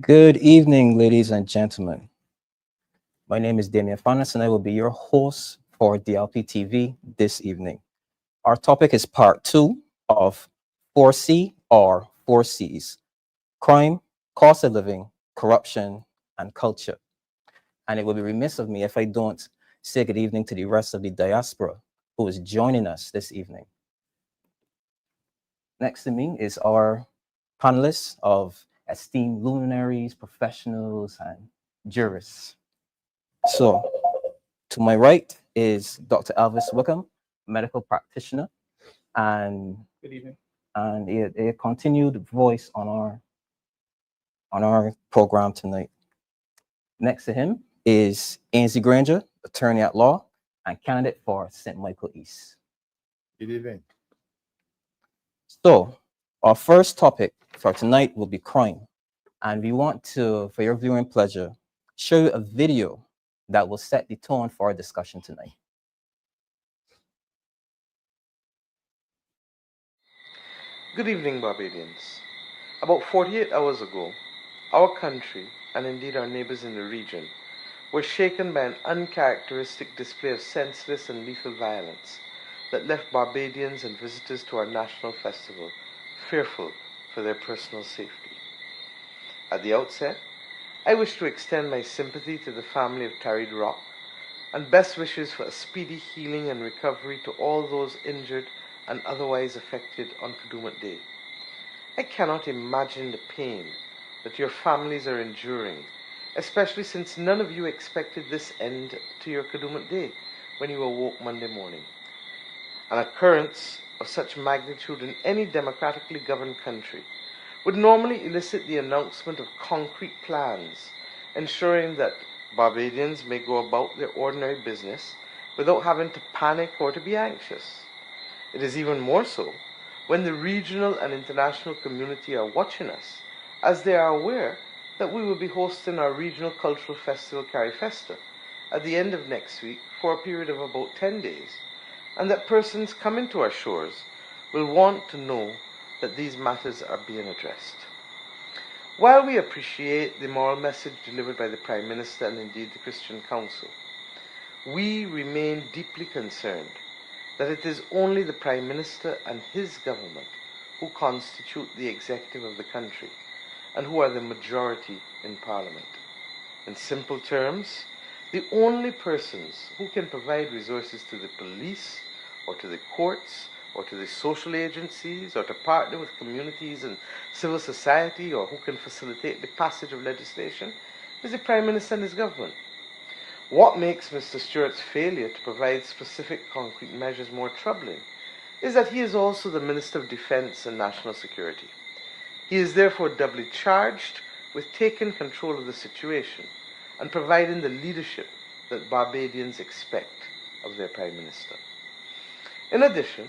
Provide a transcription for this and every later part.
Good evening, ladies and gentlemen. My name is Damien Fanus, and I will be your host for DLP TV this evening. Our topic is part two of Foresee or Foresees: crime, cost of living, corruption, and culture. And it would be remiss of me if I don't say good evening to the rest of the diaspora who is joining us this evening. Next to me is our panelists of esteemed luminaries, professionals, and jurists. So, to my right is Dr. Elvis Wickham, medical practitioner, and Good evening. and a continued voice on our program tonight. Next to him is Ensley Grainger, attorney at law and candidate for St. Michael East. Good evening. So, our first topic for tonight will be crime, and we want to, for your viewing pleasure, show you a video that will set the tone for our discussion tonight. Good evening, Barbadians. About 48 hours ago, our country, and indeed our neighbors in the region, were shaken by an uncharacteristic display of senseless and lethal violence that left Barbadians and visitors to our national festival fearful for their personal safety. At the outset, I wish to extend my sympathy to the family of Tarid Rock and best wishes for a speedy healing and recovery to all those injured and otherwise affected on Kadooment Day. I cannot imagine the pain that your families are enduring, especially since none of you expected this end to your Kadooment Day when you awoke Monday morning. An occurrence of such magnitude in any democratically governed country would normally elicit the announcement of concrete plans, ensuring that Barbadians may go about their ordinary business without having to panic or to be anxious. It is even more so when the regional and international community are watching us, as they are aware that we will be hosting our regional cultural festival Carifesta at the end of next week for a period of about 10 days, and that persons coming to our shores will want to know that these matters are being addressed. While we appreciate the moral message delivered by the Prime Minister and indeed the Christian Council, we remain deeply concerned that it is only the Prime Minister and his government who constitute the executive of the country and who are the majority in Parliament. In simple terms, the only persons who can provide resources to the police or to the courts or to the social agencies or to partner with communities and civil society or who can facilitate the passage of legislation is the Prime Minister and his government. What makes Mr. Stewart's failure to provide specific concrete measures more troubling is that he is also the Minister of Defence and National Security. He is therefore doubly charged with taking control of the situation and providing the leadership that Barbadians expect of their Prime Minister. In addition,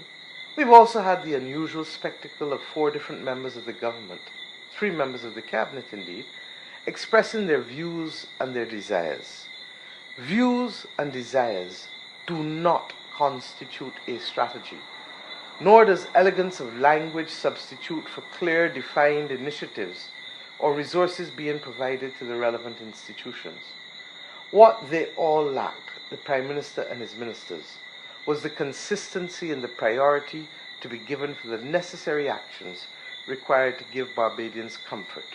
we've also had the unusual spectacle of 4 different members of the government, 3 members of the cabinet indeed, expressing their views and their desires. Views and desires do not constitute a strategy, nor does elegance of language substitute for clear, defined initiatives or resources being provided to the relevant institutions. What they all lacked, the Prime Minister and his ministers, was the consistency and the priority to be given for the necessary actions required to give Barbadians comfort.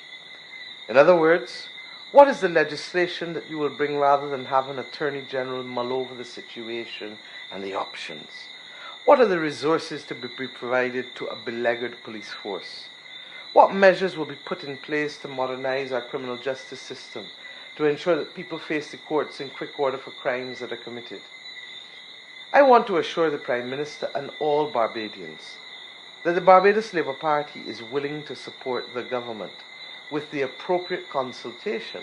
In other words, what is the legislation that you will bring rather than have an Attorney General mull over the situation and the options? What are the resources to be provided to a beleaguered police force? What measures will be put in place to modernize our criminal justice system to ensure that people face the courts in quick order for crimes that are committed? I want to assure the Prime Minister and all Barbadians that the Barbados Labour Party is willing to support the government with the appropriate consultation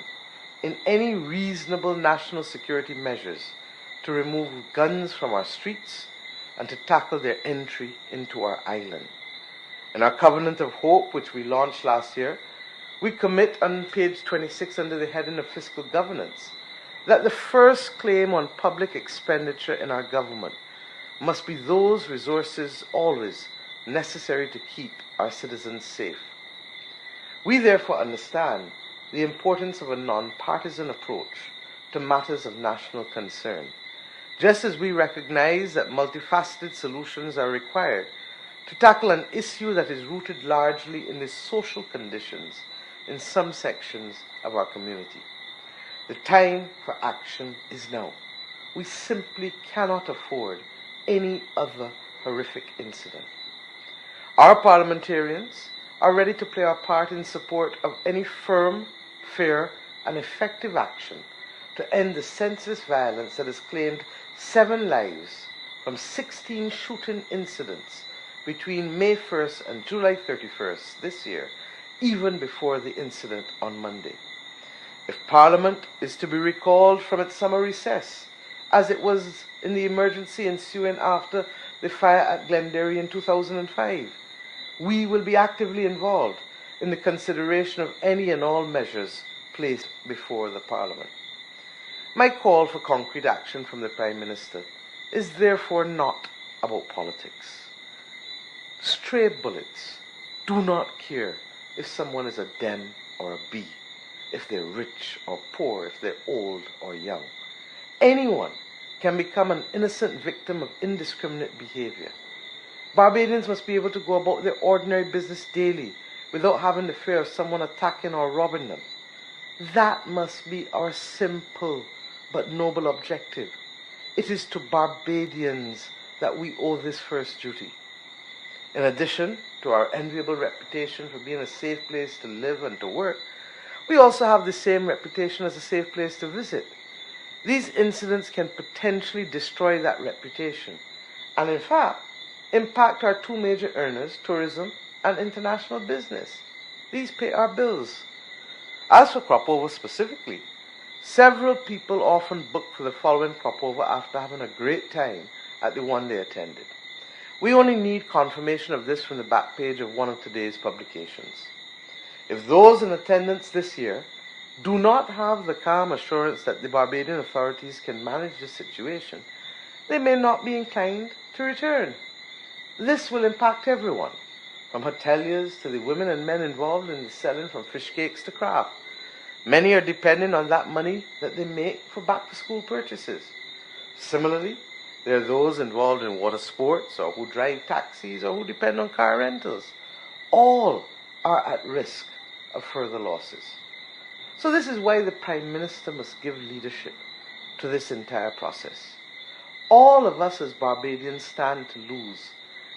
in any reasonable national security measures to remove guns from our streets and to tackle their entry into our island. In our Covenant of Hope, which we launched last year, we commit on page 26 under the heading of Fiscal Governance that the first claim on public expenditure in our government must be those resources always necessary to keep our citizens safe. We therefore understand the importance of a non-partisan approach to matters of national concern, just as we recognize that multifaceted solutions are required to tackle an issue that is rooted largely in the social conditions in some sections of our community. The time for action is now. We simply cannot afford any other horrific incident. Our parliamentarians are ready to play our part in support of any firm, fair, and effective action to end the senseless violence that has claimed 7 lives from 16 shooting incidents between May 1st and July 31st this year, even before the incident on Monday. If Parliament is to be recalled from its summer recess, as it was in the emergency ensuing after the fire at Glenderry in 2005, we will be actively involved in the consideration of any and all measures placed before the Parliament. My call for concrete action from the Prime Minister is therefore not about politics. Stray bullets do not care if someone is a Dem or a B, if they're rich or poor, if they're old or young. Anyone can become an innocent victim of indiscriminate behavior. Barbadians must be able to go about their ordinary business daily without having the fear of someone attacking or robbing them. That must be our simple but noble objective. It is to Barbadians that we owe this first duty. In addition to our enviable reputation for being a safe place to live and to work, we also have the same reputation as a safe place to visit. These incidents can potentially destroy that reputation and, in fact, impact our 2 major earners, tourism and international business. These pay our bills. As for cropover specifically, several people often book for the following cropover after having a great time at the one they attended. We only need confirmation of this from the back page of one of today's publications. If those in attendance this year do not have the calm assurance that the Barbadian authorities can manage the situation, they may not be inclined to return. This will impact everyone, from hoteliers to the women and men involved in the selling from fish cakes to craft. Many are depending on that money that they make for back-to-school purchases. Similarly, there are those involved in water sports or who drive taxis or who depend on car rentals. All are at risk of further losses. So this is why the Prime Minister must give leadership to this entire process. All of us as Barbadians stand to lose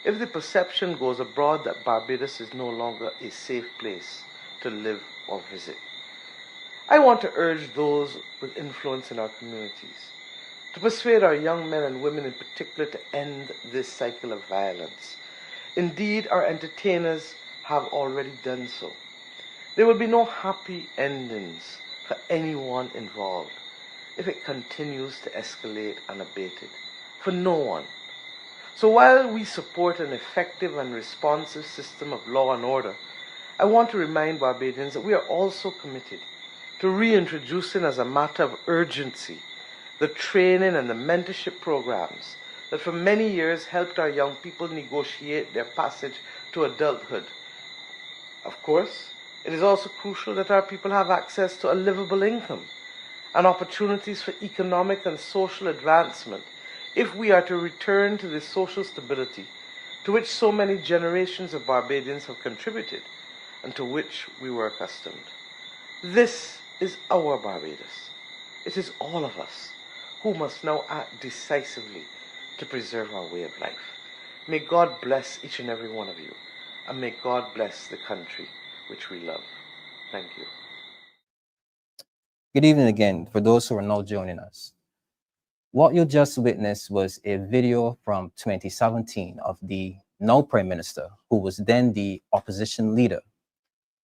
if the perception goes abroad that Barbados is no longer a safe place to live or visit. I want to urge those with influence in our communities to persuade our young men and women in particular to end this cycle of violence. Indeed, our entertainers have already done so. There will be no happy endings for anyone involved if it continues to escalate unabated. For no one. So while we support an effective and responsive system of law and order, I want to remind Barbadians that we are also committed to reintroducing as a matter of urgency the training and the mentorship programs that for many years helped our young people negotiate their passage to adulthood. Of course, it is also crucial that our people have access to a livable income and opportunities for economic and social advancement if we are to return to the social stability to which so many generations of Barbadians have contributed and to which we were accustomed. This is our Barbados. It is all of us who must now act decisively to preserve our way of life. May God bless each and every one of you, and may God bless the country which we love. Thank you. Good evening again for those who are now joining us. What you just witnessed was a video from 2017 of the now Prime Minister, who was then the opposition leader,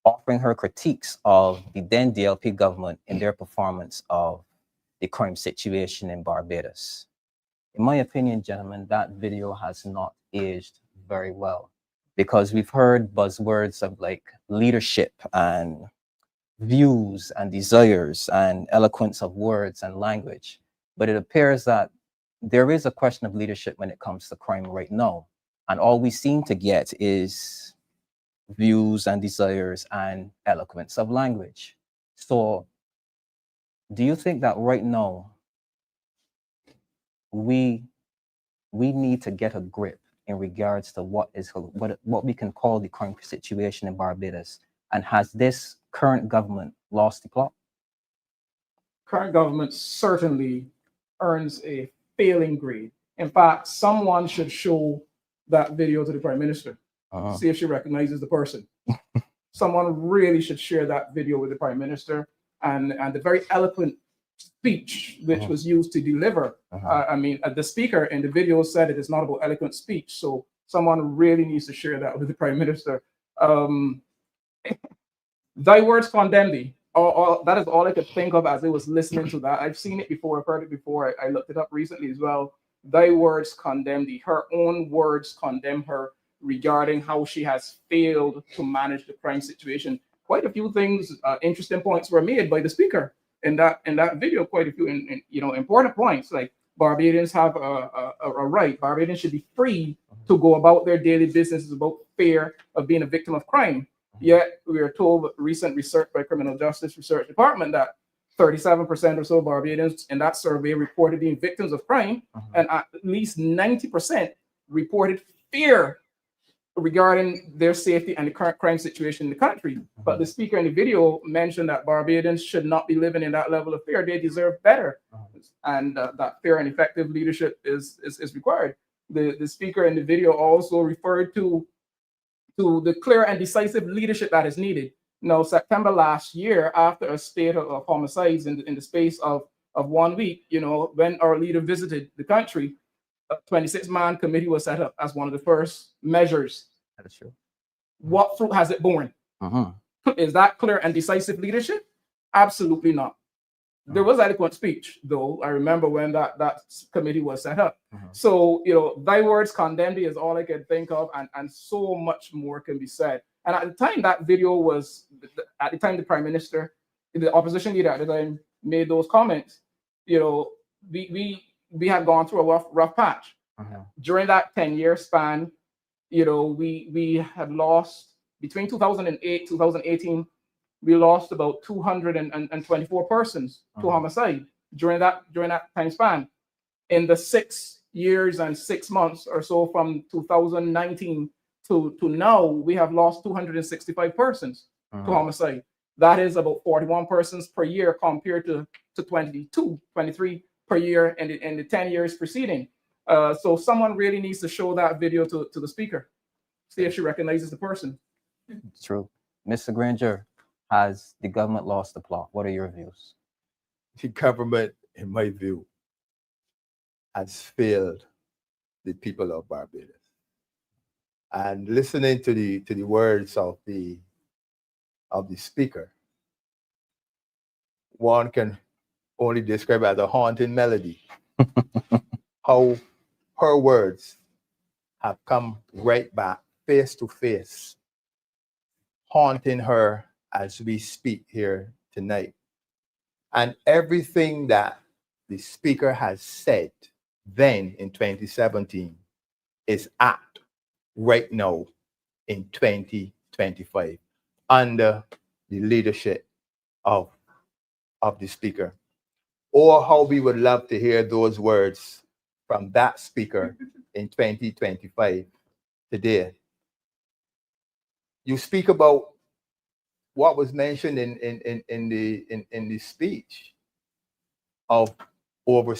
offering her critiques of the then DLP government in their performance of the crime situation in Barbados. In my opinion, gentlemen, that video has not aged very well, because we've heard buzzwords of like leadership and views and desires and eloquence of words and language. But it appears that there is a question of leadership when it comes to crime right now. And all we seem to get is views and desires and eloquence of language. So do you think that right now we need to get a grip in regards to what we can call the current situation in Barbados? And has this current government lost the plot? Current government certainly earns a failing grade. In fact, someone should show that video to the Prime Minister, see if she recognizes the person. Someone really should share that video with the Prime Minister, and the very eloquent speech which was used to deliver. I mean, the speaker in the video said it is not about eloquent speech, so someone really needs to share that with the Prime Minister. Thy words condemn thee. That is all I could think of as I was listening to that. I've seen it before, I've heard it before. I looked it up recently as well. Thy words condemn thee. Her own words condemn her regarding how she has failed to manage the crime situation. Quite a few things, interesting points were made by the speaker in that video. Quite a few, important points, like Barbadians have a right. Barbadians should be free to go about their daily business without fear of being a victim of crime. Yet we are told recent research by Criminal Justice Research Department that 37% or so of Barbadians in that survey reported being victims of crime, and at least 90% reported fear regarding their safety and the current crime situation in the country. But the speaker in the video mentioned that Barbadians should not be living in that level of fear. They deserve better, and that fair and effective leadership is required. The speaker in the video also referred to the clear and decisive leadership that is needed. Now, September last year, after a spate of homicides in the space of 1 week, when our leader visited the country, a 26-man committee was set up as one of the first measures. That is true. What fruit has it borne? Is that clear and decisive leadership? Absolutely not. There was eloquent speech, though. I remember when that committee was set up. So, thy words condemn thee is all I could think of, and so much more can be said. And at the time that video was, at the time the Prime Minister, the opposition leader at the time made those comments, we had gone through a rough patch. During that 10-year span, we had lost, between 2008, 2018, we lost about 224 persons to homicide during that time span. In the 6 years and 6 months or so from 2019 to now, we have lost 265 persons to homicide. That is about 41 persons per year compared to 23 per year in the 10 years preceding. So someone really needs to show that video to the speaker, see if she recognizes the person. It's true. Mr. Grainger, has the government lost the plot? What are your views? The government, in my view, has failed the people of Barbados. And listening to the words of the speaker, one can only describe it as a haunting melody. How her words have come right back, face to face, haunting her as we speak here tonight. And everything that the speaker has said then in 2017 is apt right now in 2025 under the leadership of the speaker. Or how we would love to hear those words from that speaker in 2025 today. You speak about what was mentioned in the speech of our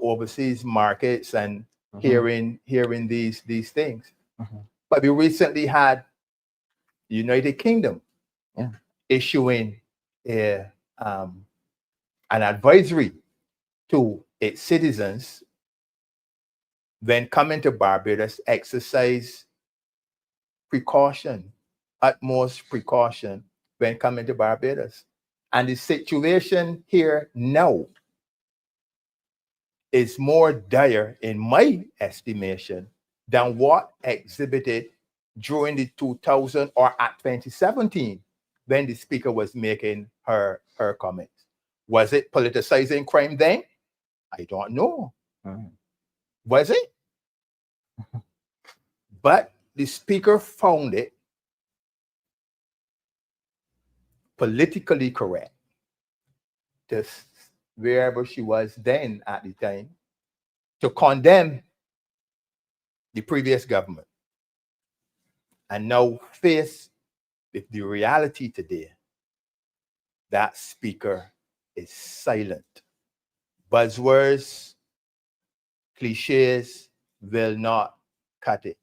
overseas markets and hearing these things. But we recently had the United Kingdom issuing an advisory to its citizens when coming to Barbados, exercise precaution, utmost precaution when coming to Barbados. And the situation here now is more dire, in my estimation, than what exhibited during the 2000 or at 2017 when the speaker was making her comments. Was it politicizing crime then? I don't know. Was it? But the speaker found it politically correct to wherever she was then at the time to condemn the previous government and now face with the reality today that speaker is silent. Buzzwords, cliches will not cut it.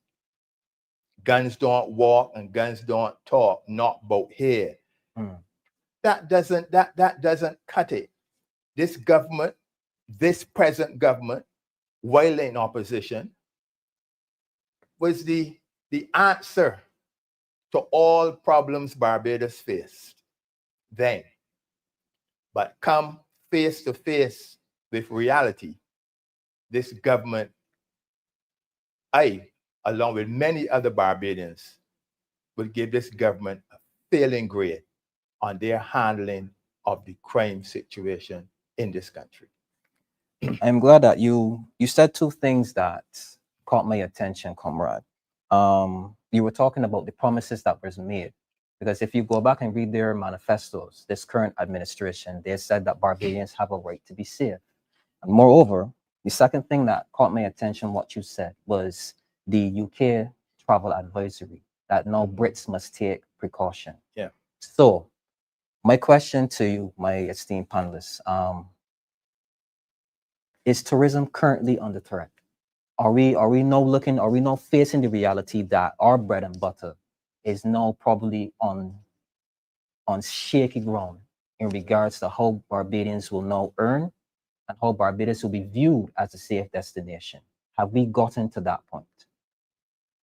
Guns don't walk and guns don't talk, not about here. That doesn't cut it. This government, this present government, while in opposition, was the answer to all problems Barbados faced then. But come face to face with reality, this government, along with many other Barbadians, will give this government a failing grade on their handling of the crime situation in this country. I'm glad that you said two things that caught my attention, comrade. You were talking about the promises that was made, because if you go back and read their manifestos, this current administration, they said that Barbadians have a right to be safe. And moreover, the second thing that caught my attention, what you said, was the UK travel advisory that now Brits must take precaution. Yeah. So my question to you, my esteemed panelists, is tourism currently under threat? Are we now facing the reality that our bread and butter is now probably on shaky ground in regards to how Barbadians will now earn and how Barbados will be viewed as a safe destination? Have we gotten to that point?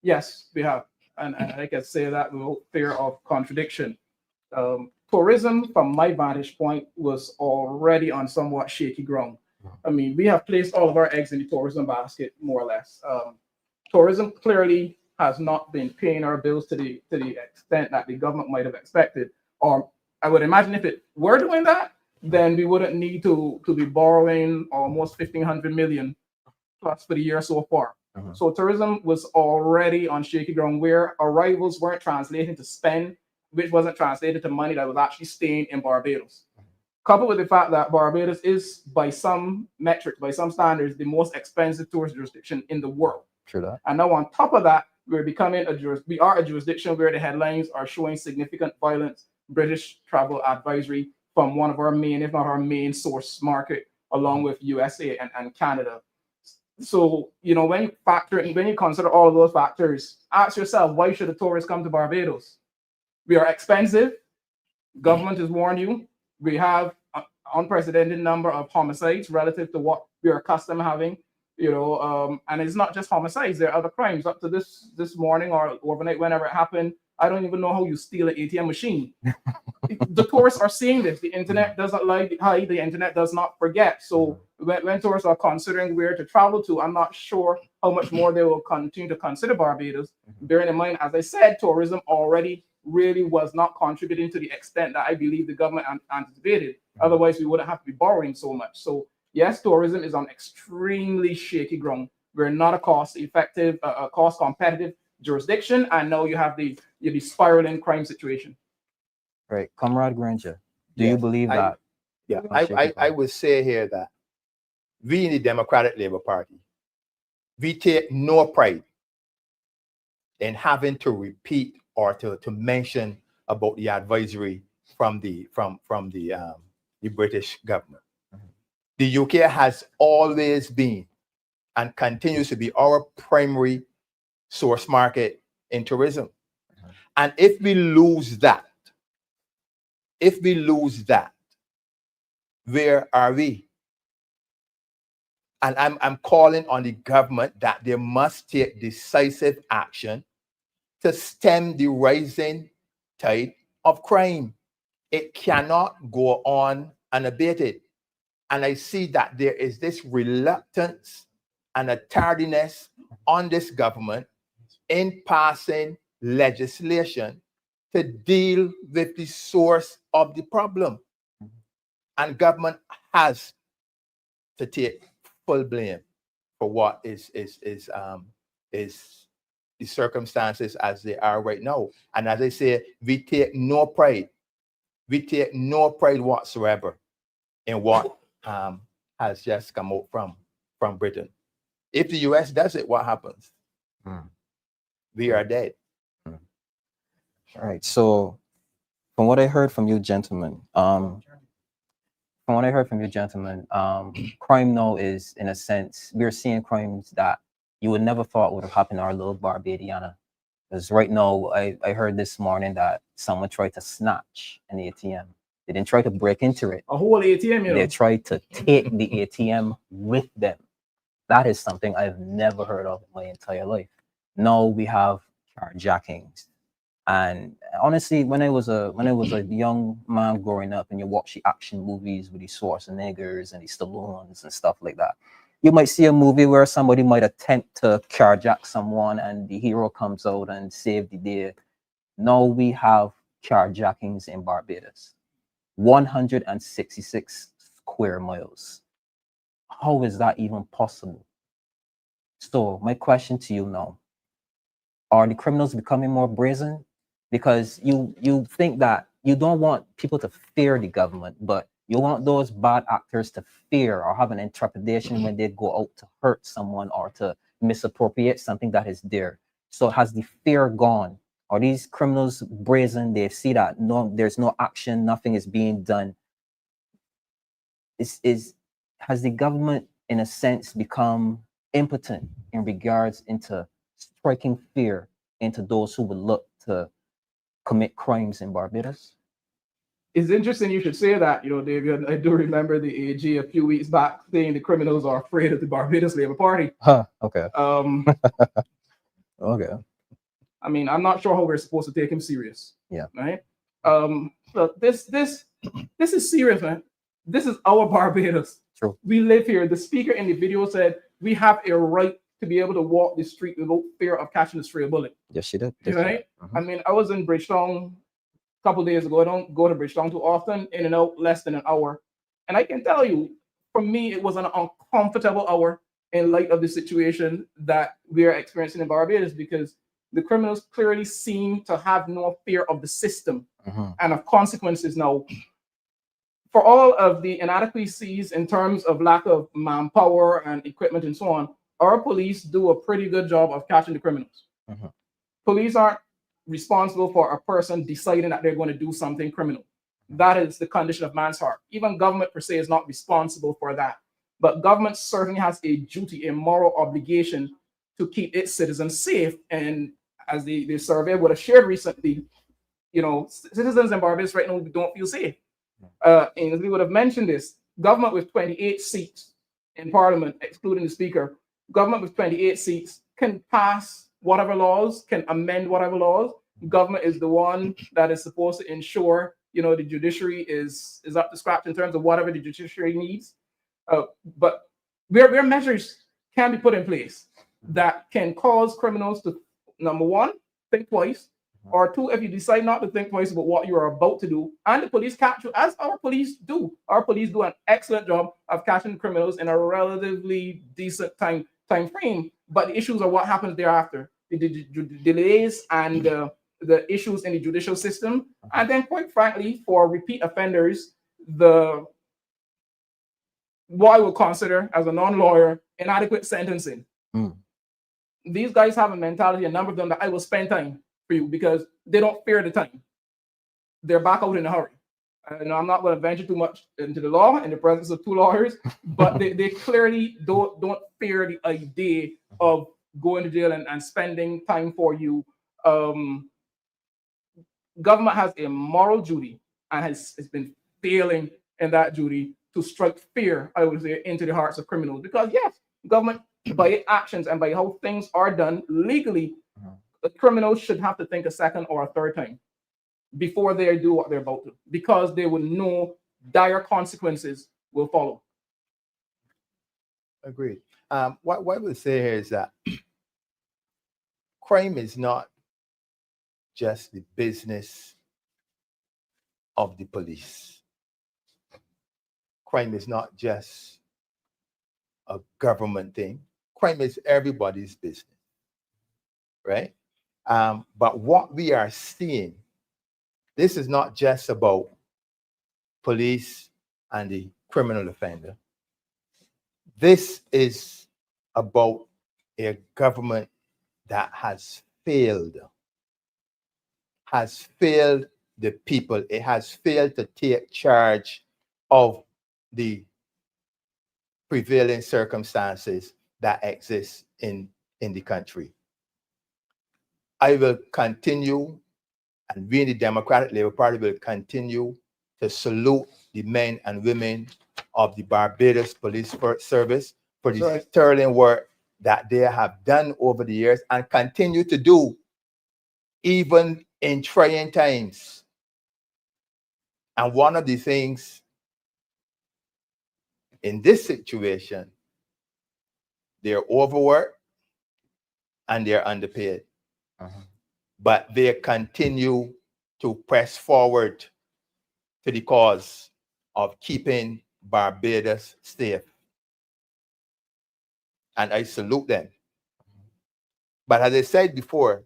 Yes, we have. And I can say that without fear of contradiction. Tourism, from my vantage point, was already on somewhat shaky ground. I mean, we have placed all of our eggs in the tourism basket, more or less. Tourism clearly has not been paying our bills to the extent that the government might have expected. Or I would imagine if it were doing that, then we wouldn't need to be borrowing almost 1,500 million plus for the year so far. So tourism was already on shaky ground where arrivals weren't translating to spend, which wasn't translated to money that was actually staying in Barbados. Coupled with the fact that Barbados is, by some metrics, by some standards, the most expensive tourist jurisdiction in the world. True that. And now on top of that, we are a jurisdiction where the headlines are showing significant violence. British travel advisory from one of our main, if not our main source market, along with USA and Canada. So, when you consider all of those factors, ask yourself, why should a tourist come to Barbados? We are expensive. Government has warned you. We have an unprecedented number of homicides relative to what we are accustomed to having, and it's not just homicides. There are other crimes. Up to this morning or overnight, whenever it happened, I don't even know how you steal an ATM machine. The tourists are seeing this. The internet doesn't hide. The internet does not forget. So when tourists are considering where to travel to, I'm not sure how much more they will continue to consider Barbados. Bearing in mind, as I said, tourism already really was not contributing to the extent that I believe the government anticipated. Otherwise, we wouldn't have to be borrowing so much. So yes, tourism is on extremely shaky ground. We're not a cost-effective, cost-competitive jurisdiction, and now you have the spiraling crime situation. Right, Comrade Grainger, do you believe that? Yeah, I would say here that we in the Democratic Labour Party, we take no pride in having to repeat or to mention about the advisory from the British government. The UK has always been and continues to be our primary source market in tourism. And if we lose that, where are we? And I'm calling on the government that they must take decisive action to stem the rising tide of crime. It cannot go on unabated. And I see that there is this reluctance and a tardiness on this government in passing legislation to deal with the source of the problem. And government has to take full blame for what is the circumstances as they are right now. And as I say, we take no pride we take no pride whatsoever in what has just come out from Britain. If the US does it, what happens? We are dead. All right. So from what I heard from you gentlemen, crime now is, in a sense, we're seeing crimes that you would never thought would have happened to our little Barbadiana. Because right now, I heard this morning that someone tried to snatch an ATM. They didn't try to break into it. A whole ATM, you They know. tried to take the ATM with them. That is something I've never heard of in my entire life. Now we have carjackings. And honestly, when I was a young man growing up and you watch the action movies with these Schwarzeneggers and these Stallones and stuff like that, you might see a movie where somebody might attempt to carjack someone and the hero comes out and save the day. Now we have carjackings in Barbados. 166 square miles. How is that even possible? So my question to you now, are the criminals becoming more brazen? Because you think that you don't want people to fear the government, but you want those bad actors to fear or have an intrepidation when they go out to hurt someone or to misappropriate something that is there. So has the fear gone? Are these criminals brazen? They see that there's no action, nothing is being done. Has the government, in a sense, become impotent in regards into striking fear into those who would look to commit crimes in Barbados? It's interesting you should say that, you know, David. I do remember the AG a few weeks back saying the criminals are afraid of the Barbados Labour Party. Okay. Okay. I mean, I'm not sure how we're supposed to take him serious. Yeah. Right. Look, this is serious, man. This is our Barbados. True. We live here. The speaker in the video said we have a right to be able to walk the street without fear of catching a stray bullet. Yes, she did. Right. Mm-hmm. I mean, I was in Bridgetown a couple days ago. I don't go to Bridgetown too often, in and out less than an hour. And I can tell you, for me, it was an uncomfortable hour in light of the situation that we are experiencing in Barbados, because the criminals clearly seem to have no fear of the system and of consequences. Now, for all of the inadequacies in terms of lack of manpower and equipment and so on, our police do a pretty good job of catching the criminals. Police aren't responsible for a person deciding that they're going to do something criminal. That is the condition of man's heart. Even government per se is not responsible for that. But government certainly has a duty, a moral obligation to keep its citizens safe. And as the survey would have shared recently, you know, citizens in Barbados right now don't feel safe. And we would have mentioned this, government with 28 seats in parliament, excluding the speaker, government with 28 seats can pass whatever laws, can amend whatever laws. Government is the one that is supposed to ensure, you know, the judiciary is up to scratch in terms of whatever the judiciary needs. But where measures can be put in place that can cause criminals to, number one, think twice, or two, if you decide not to think twice about what you are about to do, and the police catch you, as our police do. Our police do an excellent job of catching criminals in a relatively decent time frame. But the issues are what happens thereafter, the delays and the issues in the judicial system, and then, quite frankly, for repeat offenders, what I would consider, as a non-lawyer, inadequate sentencing. These guys have a mentality, a number of them, that I will spend time for you, because they don't fear the time. They're back out in a hurry. And I'm not going to venture too much into the law in the presence of two lawyers, but they clearly don't fear the idea of going to jail and spending time for you. Government has a moral duty and has been failing in that duty to strike fear, I would say, into the hearts of criminals. Because yes, government, by its actions and by how things are done legally, the criminals should have to think a second or a third time before they do what they're about to, because they will know dire consequences will follow. Agreed. What I would say here is that crime is not just the business of the police. Crime is not just a government thing. Crime is everybody's business, right? But what we are seeing, this is not just about police and the criminal offender. This is about a government that has failed the people. It has failed to take charge of the prevailing circumstances that exist in the country. I will continue, and we in the Democratic Labour Party will continue to salute the men and women of the Barbados Police Service for the sterling work that they have done over the years and continue to do, even in trying times. And one of the things in this situation, they're overworked and they're underpaid. But they continue to press forward to the cause of keeping Barbados safe. And I salute them. But as I said before,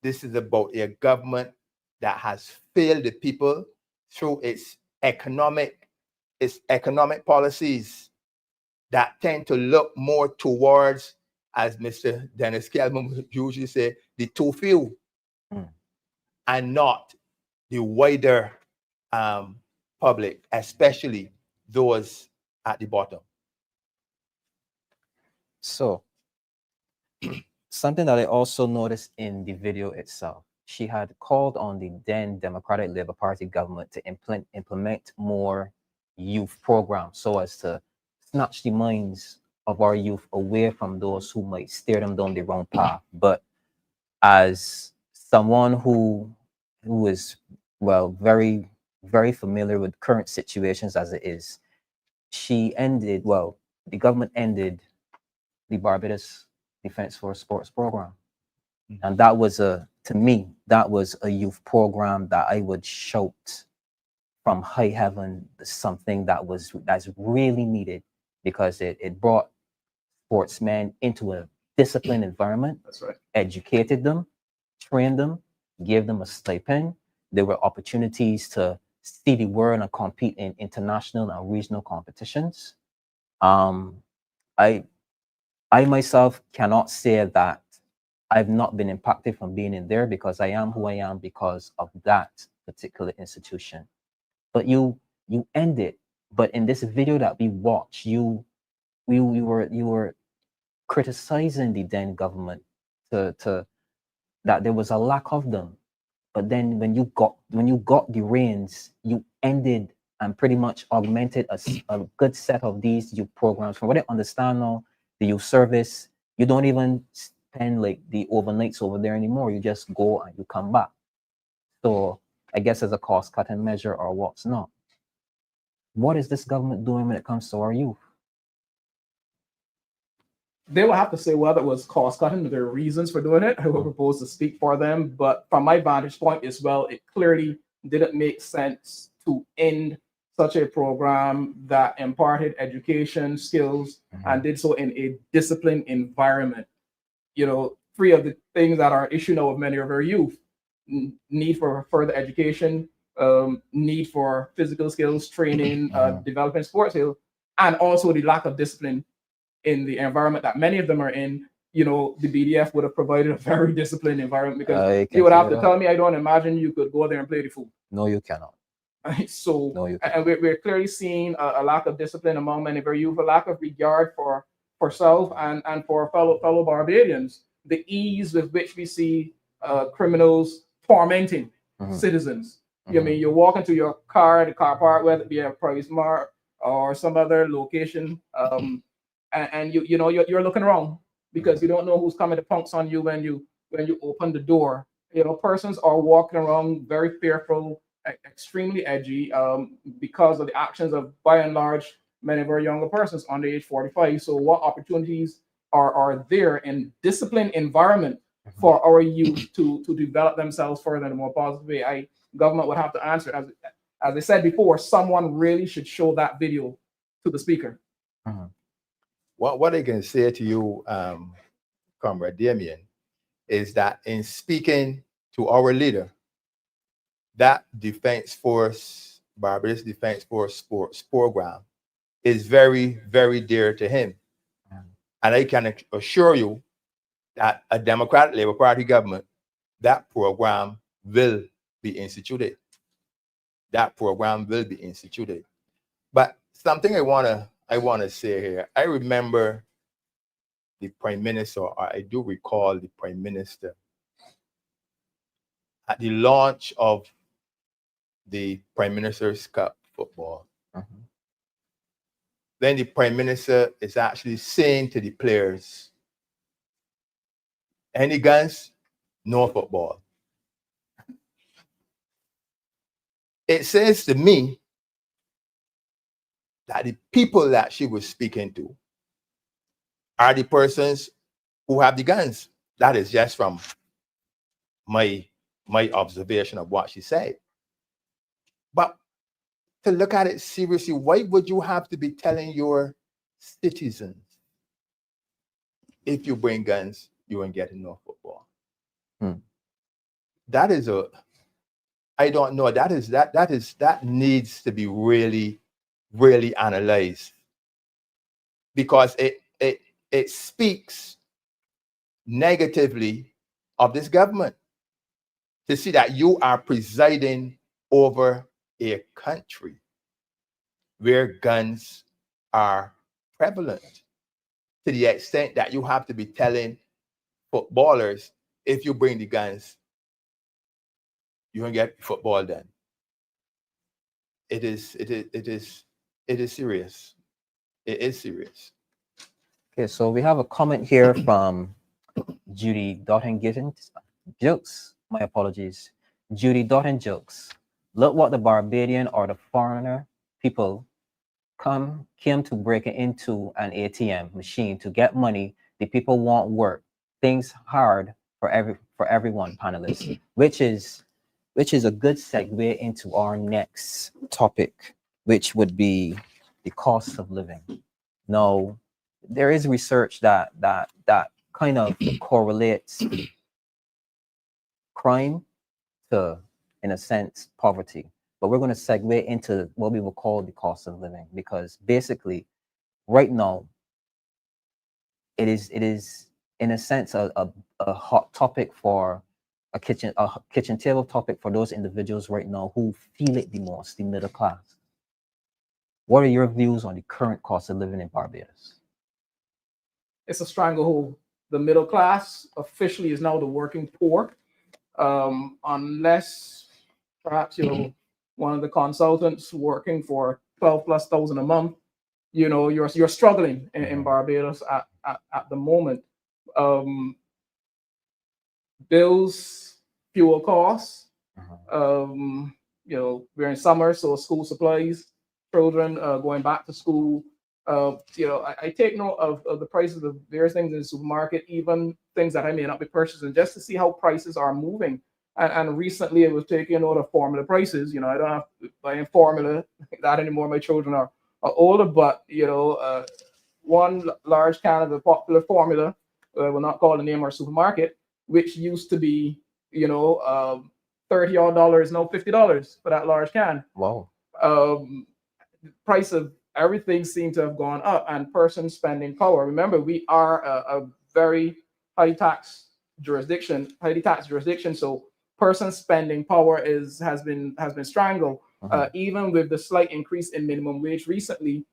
this is about a government that has failed the people through its economic policies that tend to look more towards, as Mr. Dennis Kelman usually say, the too few, and not the wider public, especially those at the bottom. So, something that I also noticed in the video itself, she had called on the then Democratic Labour Party government to implement more youth programs so as to snatch the minds of our youth away from those who might steer them down the wrong path. But as someone who is, well, very, very familiar with current situations as it is, the government ended the Barbados Defense Force Sports Program. And that was to me, that was a youth program that I would shout from high heaven, something that's really needed, because it brought sportsmen into a disciplined environment. That's right. Educated them, trained them, gave them a stipend. There were opportunities to see the world and compete in international and regional competitions. I myself cannot say that I've not been impacted from being in there, because I am who I am because of that particular institution. But you end it. But in this video that we watched, you were criticizing the then government to that there was a lack of them. But then when you got the reins, you ended and pretty much augmented a good set of these youth programs. From what I understand now, the youth service, you don't even spend like the overnights over there anymore. You just go and you come back. So I guess as a cost-cutting measure or what's not. What is this government doing when it comes to our youth? They will have to say whether it was cost cutting, there are reasons for doing it. I will propose to speak for them. But from my vantage point as well, it clearly didn't make sense to end such a program that imparted education, skills, and did so in a disciplined environment. You know, three of the things that are an issue now with many of our youth: need for further education, need for physical skills, training, developing sports skills, and also the lack of discipline in the environment that many of them are in. You know, the BDF would have provided a very disciplined environment, because you would have to tell me, I don't imagine you could go there and play the fool. No, you cannot. So, no, you and we're clearly seeing a lack of discipline among many of our youth, a lack of regard for self and for fellow Barbadians. The ease with which we see criminals tormenting citizens. You mean, you walk into your car, the car park, whether it be a Price Mart or some other location, and you're looking around because you don't know who's coming to pounce on you when you open the door. You know, persons are walking around very fearful, extremely edgy, because of the actions of, by and large, many of our younger persons under age 45. So what opportunities are there in disciplined environment for our youth to develop themselves further in a more positive way? Government would have to answer. As I said before, someone really should show that video to the speaker. What I can say to you, Comrade Damien, is that in speaking to our leader, that defense force Barbados Defense Force Sports program is very, very dear to him. And I can assure you that a Democratic Labour Party government, that program will be instituted. That program will be instituted. But something I wanna say here, I remember the Prime Minister, or I do recall the Prime Minister at the launch of the Prime Minister's Cup football. Then the Prime Minister is actually saying to the players, any guns, no football. It says to me that the people that she was speaking to are the persons who have the guns. That is just from my observation of what she said. But to look at it seriously, why would you have to be telling your citizens, if you bring guns, you ain't getting no football? That is I don't know. That needs to be really, really analyzed, because it speaks negatively of this government, to see that you are presiding over a country where guns are prevalent, to the extent that you have to be telling footballers, if you bring the guns, you can get football done. It is serious. It is serious. Okay, so we have a comment here from Judy Dotton Gittins. Jokes. My apologies. Judy Dotton jokes. Look what the Barbadian or the foreigner people came to break into an ATM machine to get money. The people want work. Things hard for everyone, panelists, which is a good segue into our next topic, which would be the cost of living. Now, there is research that kind of correlates crime to, in a sense, poverty. But we're going to segue into what we will call the cost of living, because basically, right now, it is in a sense a hot topic for a kitchen table topic for those individuals right now who feel it the most, the middle class. What are your views on the current cost of living in Barbados? It's a stranglehold. The middle class officially is now the working poor, unless perhaps one of the consultants working for 12,000+ a month. You're struggling in Barbados at the moment. Bills, fuel costs. We're in summer, so school supplies, children going back to school. I take note of the prices of various things in the supermarket, even things that I may not be purchasing, just to see how prices are moving. And recently, I was taking note of formula prices. I don't have to buy formula like that anymore. My children are older, but one large can of the popular formula, I will not call the name of our supermarket, which used to be $30 odd, now $50 for that large can. Wow. Price of everything seemed to have gone up, and person spending power. Remember, we are a very highly taxed jurisdiction. So person spending power has been strangled. Even with the slight increase in minimum wage recently,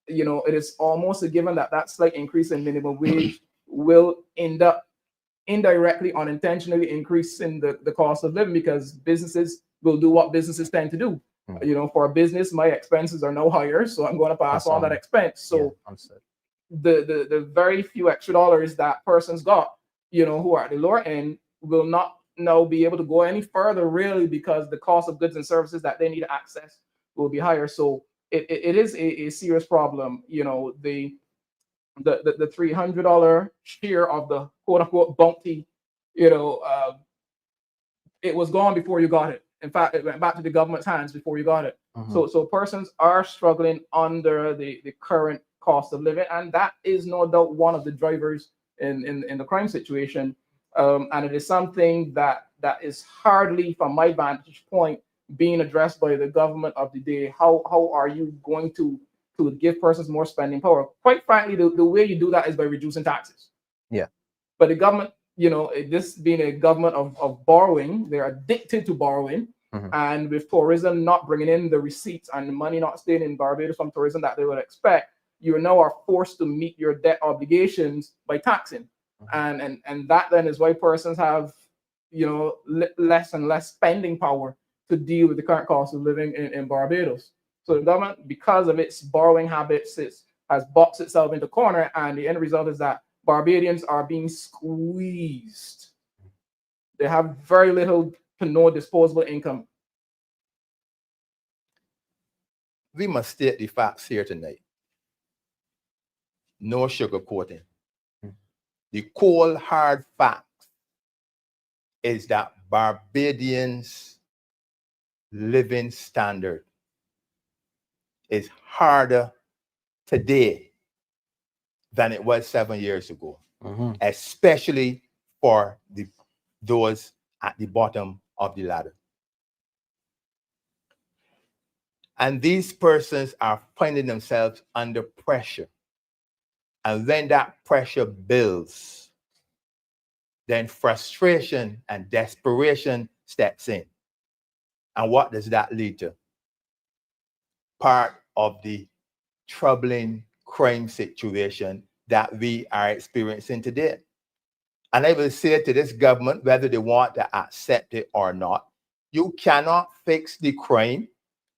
it is almost a given that slight increase in minimum wage will end up indirectly, unintentionally increasing the cost of living, because businesses will do what businesses tend to do. For a business, my expenses are now higher, so I'm going to pass on that expense. So the very few extra dollars that persons got, who are at the lower end, will not now be able to go any further, really, because the cost of goods and services that they need to access will be higher. So it is a serious problem. The $300 share of the quote unquote bounty, it was gone before you got it. In fact, it went back to the government's hands before you got it. So persons are struggling under the current cost of living, and that is no doubt one of the drivers in the crime situation. And it is something that is hardly, from my vantage point, being addressed by the government of the day. How are you going to give persons more spending power? Quite frankly, the way you do that is by reducing taxes. Yeah. But the government, this being a government of borrowing, they're addicted to borrowing. And with tourism not bringing in the receipts and the money not staying in Barbados from tourism that they would expect, you now are forced to meet your debt obligations by taxing. And that then is why persons have, less and less spending power to deal with the current cost of living in Barbados. So the government, because of its borrowing habits, has boxed itself into corner, and the end result is that Barbadians are being squeezed. They have very little to no disposable income. We must state the facts here tonight. No sugarcoating. The cold, hard fact is that Barbadians' living standard is harder today than it was 7 years ago, especially for those at the bottom of the ladder. And these persons are finding themselves under pressure. And when that pressure builds, then frustration and desperation steps in. And what does that lead to? Part of the troubling crime situation that we are experiencing today. And I will say to this government, whether they want to accept it or not, you cannot fix the crime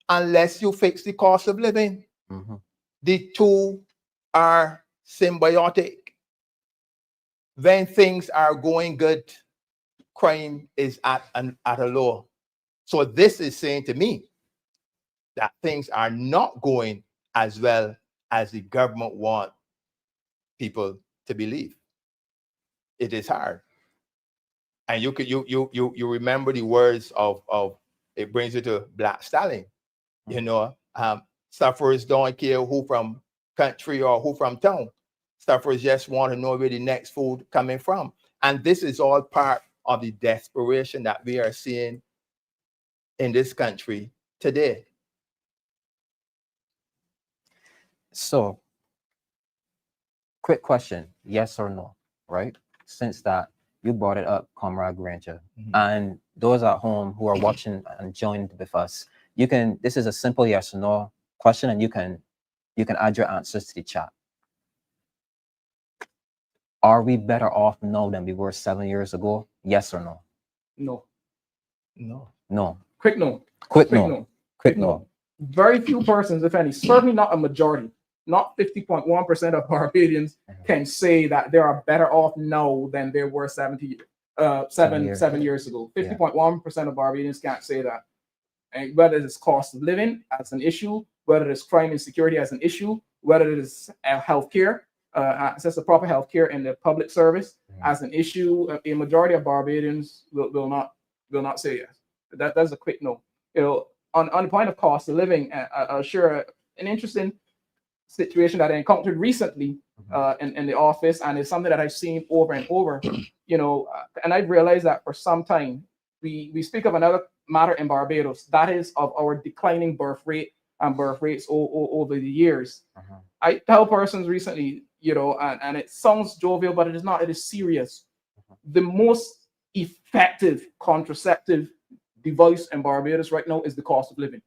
unless you fix the cost of living. The two are symbiotic. When things are going good, crime is at a low. So this is saying to me that things are not going as well as the government want people to believe. It is hard. And you remember the words of it brings you to Black Stallion. Sufferers don't care who from country or who from town. Sufferers just want to know where the next food coming from. And this is all part of the desperation that we are seeing in this country today. So, quick question, yes or no, right? Since that you brought it up, Comrade Grainger, and those at home who are watching and joined with us, this is a simple yes or no question, and you can add your answers to the chat. Are we better off now than we were 7 years ago? Yes or no? No. No. Quick no. Quick no. Quick no. Very few persons, if any, certainly not a majority, not 50.1% of Barbadians can say that they are better off now than they were 7 years ago. 50.1% of Barbadians can't say that. And whether it's cost of living as an issue, whether it's crime and security as an issue, whether it is healthcare, access to proper healthcare in the public service as an issue, a majority of Barbadians will not say yes. That's a quick no. On the point of cost of living, I'll share an interesting situation that I encountered recently in the office, and it's something that I've seen over and over. And I've realized that for some time we speak of another matter in Barbados, that is of our declining birth rate and birth rates over the years. I tell persons recently, and it sounds jovial, but it is not. It is serious. The most effective contraceptive device in Barbados right now is the cost of living.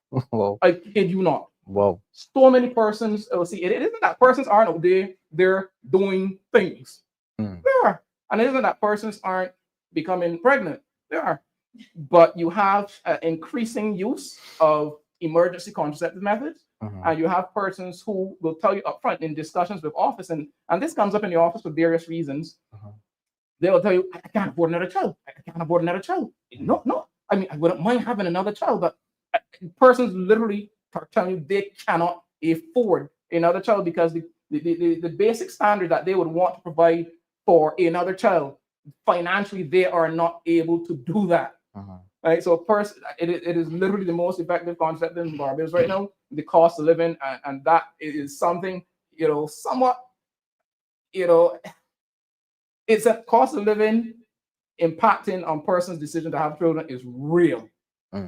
Whoa. I kid you not. Whoa. So many persons, see, it isn't that persons aren't out there, they're doing things. They are. And it isn't that persons aren't becoming pregnant. They are. But you have increasing use of emergency contraceptive methods. And you have persons who will tell you upfront in discussions with office, and this comes up in the office for various reasons. They will tell you, I can't afford another child. I can't afford another child. No. I mean, I wouldn't mind having another child, but persons literally are telling you they cannot afford another child because the basic standard that they would want to provide for another child, financially, they are not able to do that. Right, so it is literally the most effective concept in Barbados right now, the cost of living, and that is something, somewhat, it's a cost of living impacting on person's decision to have children is real.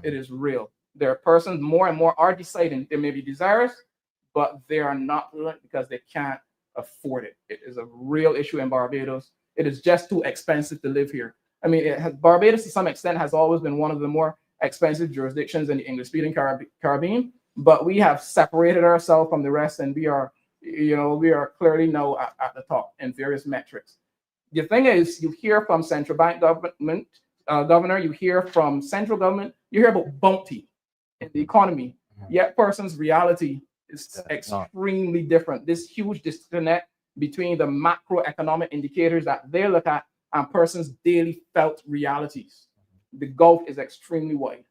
It is real. There are persons more and more are deciding they may be desirous, but they are not doing it because they can't afford it. It is a real issue in Barbados. It is just too expensive to live here. I mean, Barbados to some extent has always been one of the more expensive jurisdictions in the English-speaking Caribbean, but we have separated ourselves from the rest, and we are clearly now at the top in various metrics. The thing is, you hear from central bank governor, you hear from central government, you hear about bounty in the economy, yet person's reality is extremely different. This huge disconnect between the macroeconomic indicators that they look at and persons' daily felt realities. The gulf is extremely wide.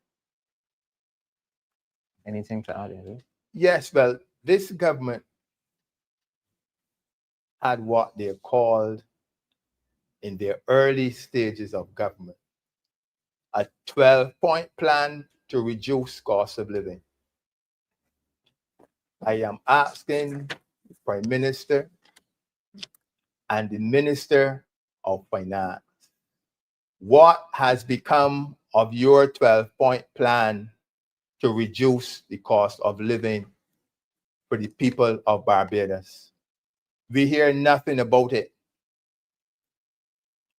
Anything to add, Andrew? Yes, well, this government had what they called in their early stages of government a 12-point plan to reduce cost of living. I am asking the Prime Minister and the Minister of Finance, what has become of your 12-point plan to reduce the cost of living for the people of Barbados? We hear nothing about it.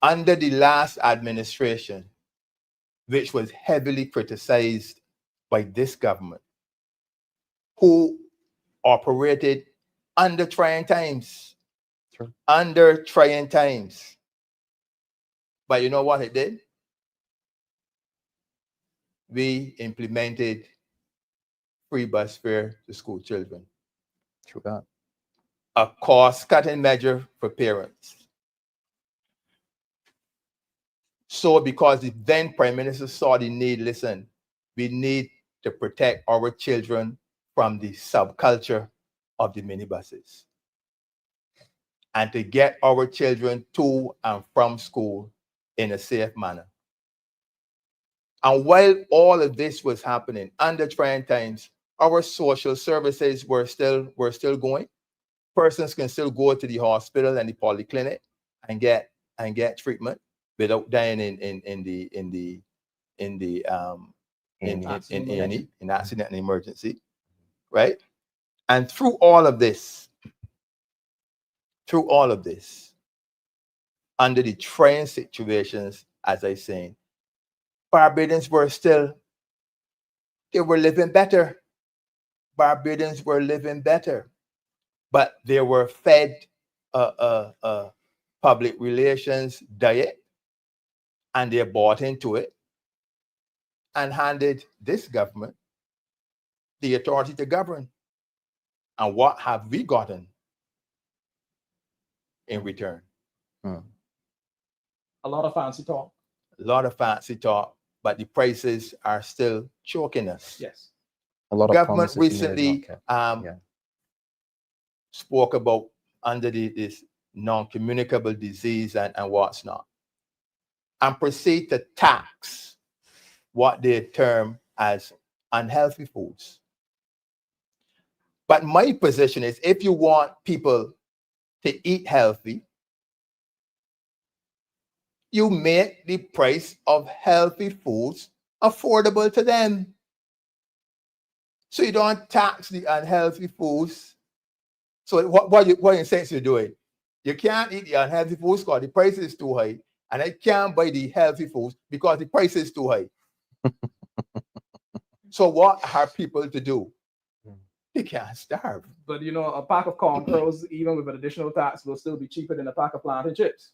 Under the last administration, which was heavily criticized by this government, who operated under trying times. Sure. Under trying times. But you know what it did? We implemented free bus fare to school children. True that. A cost-cutting measure for parents. So because the then Prime Minister saw the need, listen, we need to protect our children from the subculture of the minibuses and to get our children to and from school in a safe manner. And while all of this was happening under trying times, our social services were still going. Persons can still go to the hospital and the polyclinic and get treatment without dying in accident and emergency, right? And through all of this, under the trying situations, as I say, Barbadians were living better. Barbadians were living better, but they were fed a public relations diet, and they bought into it and handed this government the authority to govern. And what have we gotten in return? A lot of fancy talk. A lot of fancy talk, but the prices are still choking us. Yes. A lot of government promises recently made, spoke about under this non-communicable disease and what's not, and proceed to tax what they term as unhealthy foods. But my position is, if you want people to eat healthy, you make the price of healthy foods affordable to them. So you don't tax the unhealthy foods. So what in sense you're doing? You can't eat the unhealthy foods because the price is too high, and I can't buy the healthy foods because the price is too high. So what are people to do? They can't starve. But a pack of corn kernels, even with an additional tax, will still be cheaper than a pack of plantain chips.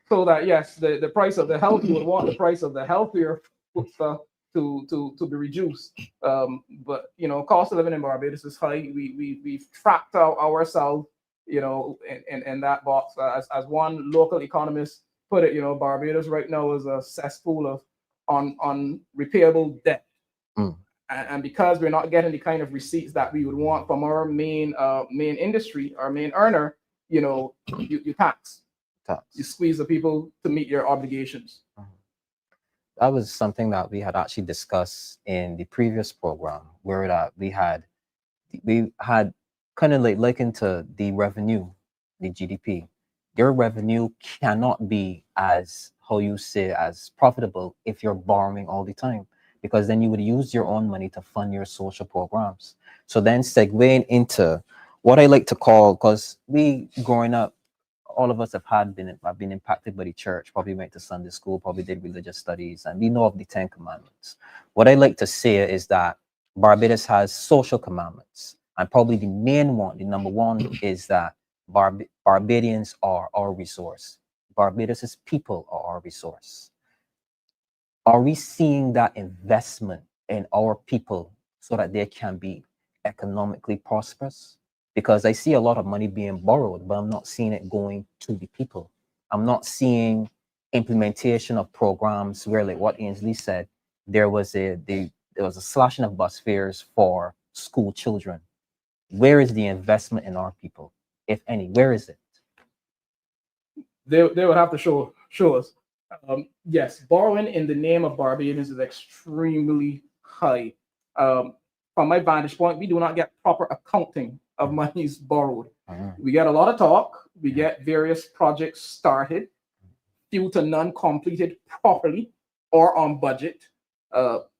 So that, yes, the price of the health, you would want the price of the healthier stuff to be reduced. But cost of living in Barbados is high. We've trapped ourselves, in that box. As one local economist put it, Barbados right now is a cesspool of unrepayable debt. And because we're not getting the kind of receipts that we would want from our main industry, our main earner, you tax. You squeeze the people to meet your obligations. That was something that we had actually discussed in the previous program, where that we had kind of like likened to the revenue, the GDP. Their revenue cannot be as, how you say, as profitable if you're borrowing all the time, because then you would use your own money to fund your social programs. So then segueing into what I like to call, because we growing up, all of us have been impacted by the church, probably went to Sunday school, probably did religious studies, and we know of the 10 commandments. What I like to say is that Barbados has social commandments, and probably the main one, the number one, is that Barbadians are our resource. Barbados's people are our resource. Are we seeing that investment in our people so that they can be economically prosperous? Because I see a lot of money being borrowed, but I'm not seeing it going to the people. I'm not seeing implementation of programs where, like what Ensley said, there was a slashing of bus fares for school children. Where is the investment in our people, if any? Where is it? They would have to show us. Yes, borrowing in the name of Barbadians is extremely high. From my vantage point, we do not get proper accounting of monies borrowed. We get a lot of talk. We get various projects started, few to none completed properly or on budget.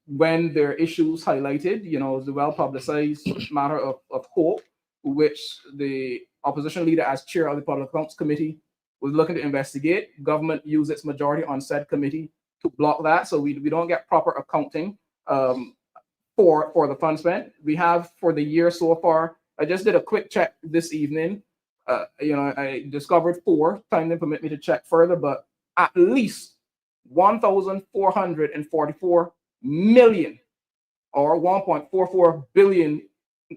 When there are issues highlighted, the well-publicized matter of Hope, which the opposition leader, as chair of the Public Accounts Committee, was looking to investigate. Government used its majority on said committee to block that, so we don't get proper accounting for the funds spent. We have for the year so far. I just did a quick check this evening. I discovered 4. Time didn't permit me to check further, but at least 1,444 million or 1.44 billion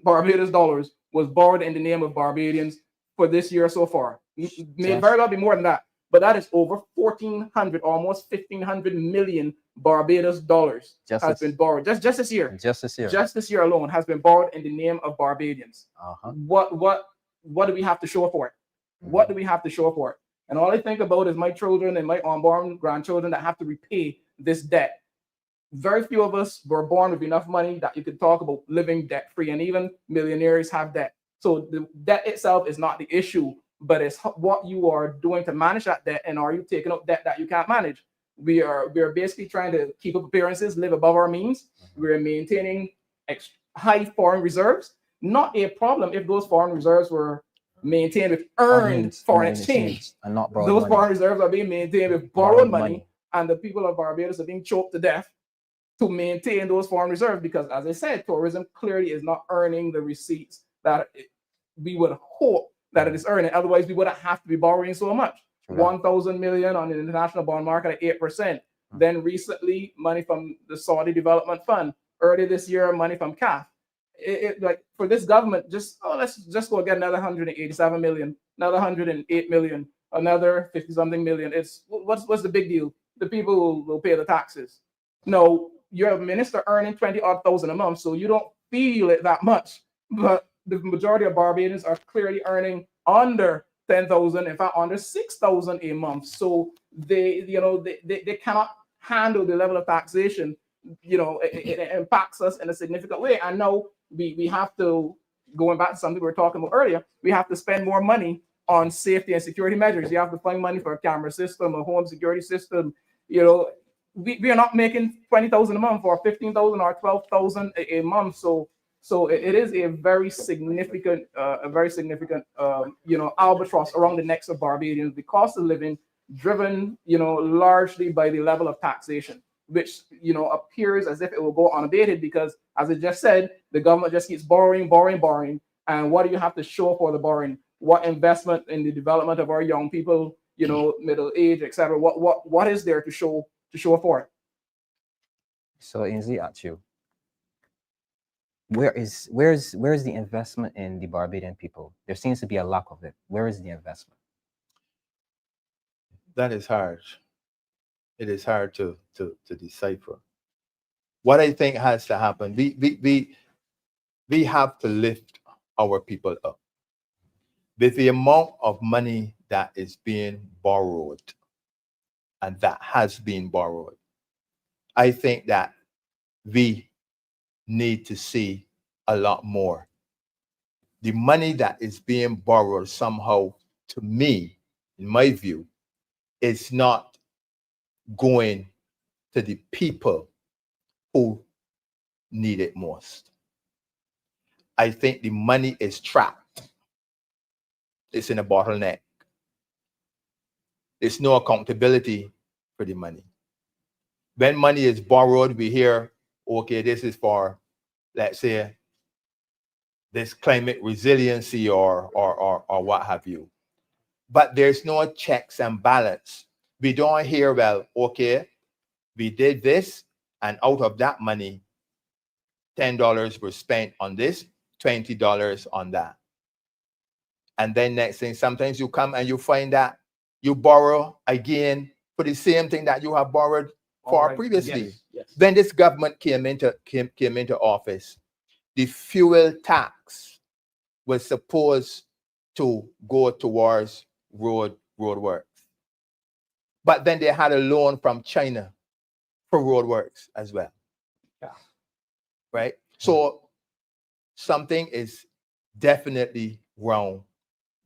Barbados dollars was borrowed in the name of Barbadians for this year so far. May very well be more than that, but that is over 1,400, almost 1,500 million Barbados dollars has been borrowed just this year. Just this year. Just this year alone has been borrowed in the name of Barbadians. What do we have to show for it? What do we have to show for it? And all I think about is my children and my unborn grandchildren that have to repay this debt. Very few of us were born with enough money that you could talk about living debt free, and even millionaires have debt. So the debt itself is not the issue, but it's what you are doing to manage that debt, and are you taking up debt that you can't manage? We are basically trying to keep up appearances, live above our means. We're maintaining high foreign reserves. Not a problem if those foreign reserves were maintained with earned foreign exchange, and not borrowed those money. Foreign reserves are being maintained with borrowed money, and the people of Barbados are being choked to death to maintain those foreign reserves, because, as I said, tourism clearly is not earning the receipts that we would hope that it is earning. Otherwise, we wouldn't have to be borrowing so much. 1,000 million on the international bond market at 8%. Then recently, money from the Saudi Development Fund. Earlier this year, money from CAF. Like for this government, let's just go get another 187 million, another 108 million, another 50-something million. It's what's the big deal? The people will pay the taxes. No, you're a minister earning 20-odd thousand a month, so you don't feel it that much. But the majority of Barbadians are clearly earning under 10,000, in fact, under 6,000 a month. So they cannot handle the level of taxation. It impacts us in a significant way. And now we have to, going back to something we were talking about earlier, we have to spend more money on safety and security measures. You have to find money for a camera system, a home security system. We are not making 20,000 a month or 15,000 or 12,000 a month. So it is a very significant albatross around the necks of Barbadians. The cost of living driven, largely by the level of taxation, which appears as if it will go unabated, because, as I just said, the government just keeps borrowing. And what do you have to show for the borrowing? What investment in the development of our young people, middle age, etc. What is there to show for it? So Ainsley, at you. Where's the investment in the Barbadian people? There seems to be a lack of it. Where is the investment? That is hard. It is hard to decipher. What I think has to happen, we have to lift our people up. With the amount of money that is being borrowed and that has been borrowed, I think that we need to see a lot more. The money that is being borrowed somehow, to me, in my view, is not going to the people who need it most. I think the money is trapped. It's in a bottleneck. There's no accountability for the money. When money is borrowed, we hear, okay, this is for, let's say, this climate resiliency or what have you. But there's no checks and balance. We don't hear, well, okay, we did this, and out of that money, $10 was spent on this, $20 on that. And then next thing, sometimes you come and you find that you borrow again for the same thing that you have borrowed for previously. Yes, yes. When this government came into office, the fuel tax was supposed to go towards road works. But then they had a loan from China for road works as well. Yeah. Right? So something is definitely wrong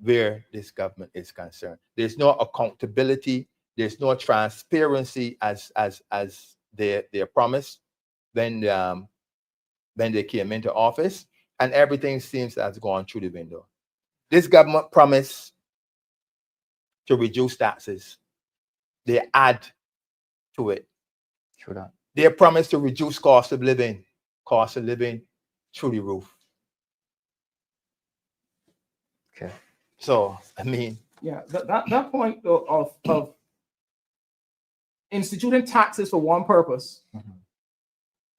where this government is concerned. There's no accountability. There's no transparency as they promised when they came into office, and everything seems to have gone through the window. This government promised to reduce taxes. They add to it. True that. They promised to reduce cost of living. Cost of living through the roof. Okay. So, I mean, Yeah, that point of instituting taxes for one purpose,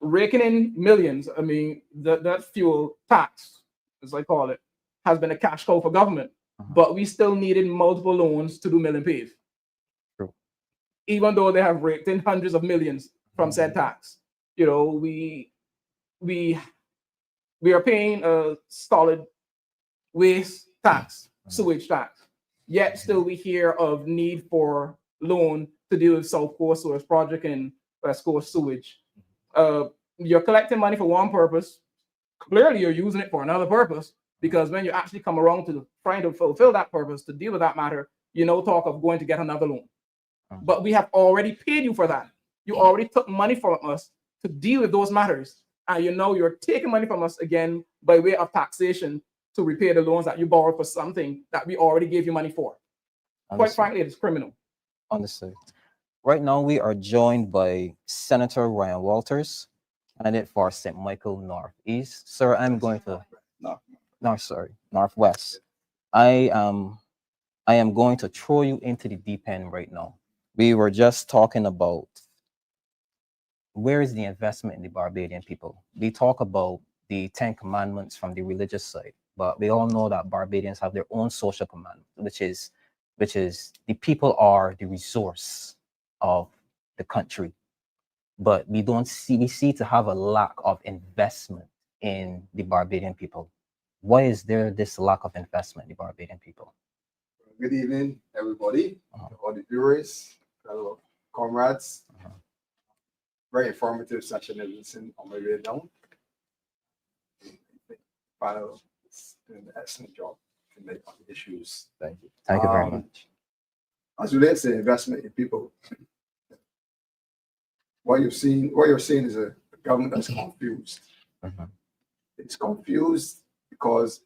raking in millions. I mean, that fuel tax, as I call it, has been a cash cow for government. But we still needed multiple loans to do mill and pave. True. Even though they have raked in hundreds of millions from said tax. You know, we are paying a solid waste tax, sewage tax. Yet still we hear of need for loan to deal with South Coast Sewage Project and West Coast Sewage. You're collecting money for one purpose. Clearly you're using it for another purpose, because when you actually come around to trying to fulfill that purpose, to deal with that matter, you know, talk of going to get another loan. But we have already paid you for that. You already took money from us to deal with those matters. And you know, you're taking money from us again by way of taxation to repay the loans that you borrowed for something that we already gave you money for. Quite frankly, it is criminal. Understood. Right now, we are joined by Senator Ryan Walters, candidate for St. Michael Northeast. Sir, I'm going to Northwest. I am going to throw you into the deep end right now. We were just talking about where is the investment in the Barbadian people. We talk about the 10 commandments from the religious side, but we all know that Barbadians have their own social commandment, which is the people are the resource of the country. But we see to have a lack of investment in the Barbadian people. Why is there this lack of investment in the Barbadian people? Good evening, everybody, all the viewers, fellow comrades. Very informative session to listen on my way down. The panel is doing an excellent job to make on the issues. thank you. Thank you very much. As relates to investment in people, what you're seeing is a government that's confused. It's confused because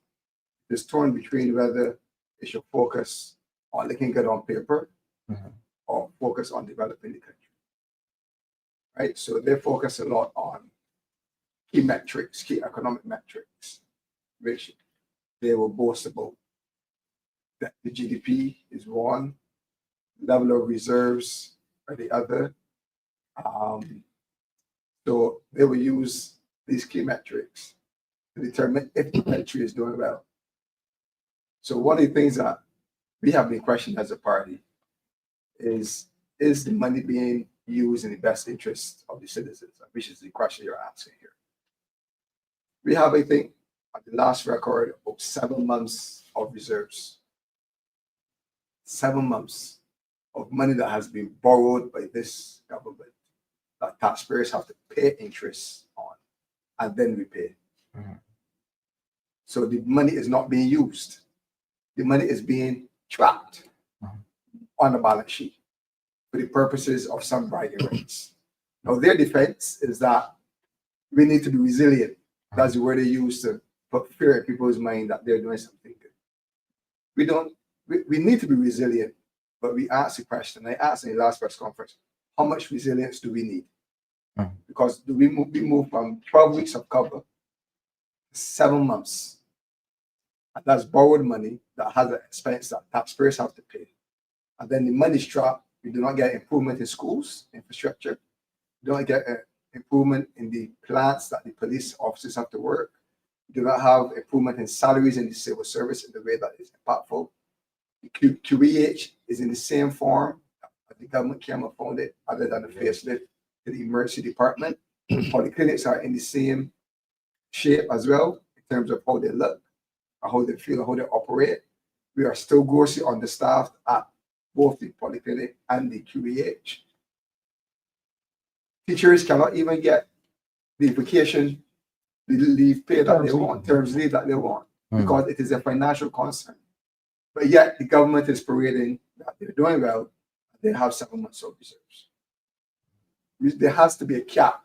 it's torn between whether it should focus on looking good on paper or focus on developing the country. Right? So they focus a lot on key metrics, key economic metrics, which they will boast about. That the GDP is one, level of reserves are the other. So they will use these key metrics to determine if the country is doing well. So one of the things that we have been questioning as a party is the money being used in the best interest of the citizens, which is the question you're asking here. We have, I think, at the last record, about 7 months of reserves. 7 months of money that has been borrowed by this government that taxpayers have to pay interest on and then repay. So the money is not being used. The money is being trapped. on the balance sheet for the purposes of some bragging rights. Now, their defense is that we need to be resilient. That's the word they use to put fear in people's mind that they're doing something good. We need to be resilient, but we ask the question, I asked in the last press conference, how much resilience do we need? Because we move from 12 weeks of cover to 7 months. And that's borrowed money that has an expense that taxpayers have to pay. And then the money's trapped. We do not get improvement in schools, infrastructure. We don't get improvement in the plants that the police officers have to work. We do not have improvement in salaries in the civil service in the way that is impactful. The QEH is in the same form that the government came and found it, other than the facelift to the emergency department. Polyclinics are in the same shape as well in terms of how they look, or how they feel, or how they operate. We are still grossly understaffed at both the polyclinic and the QEH. Teachers cannot even get the vacation, the leave pay that they want, terms leave that they want, because it is a financial concern. But yet the government is parading that they're doing well. They have 7 months of reserves. There has to be a cap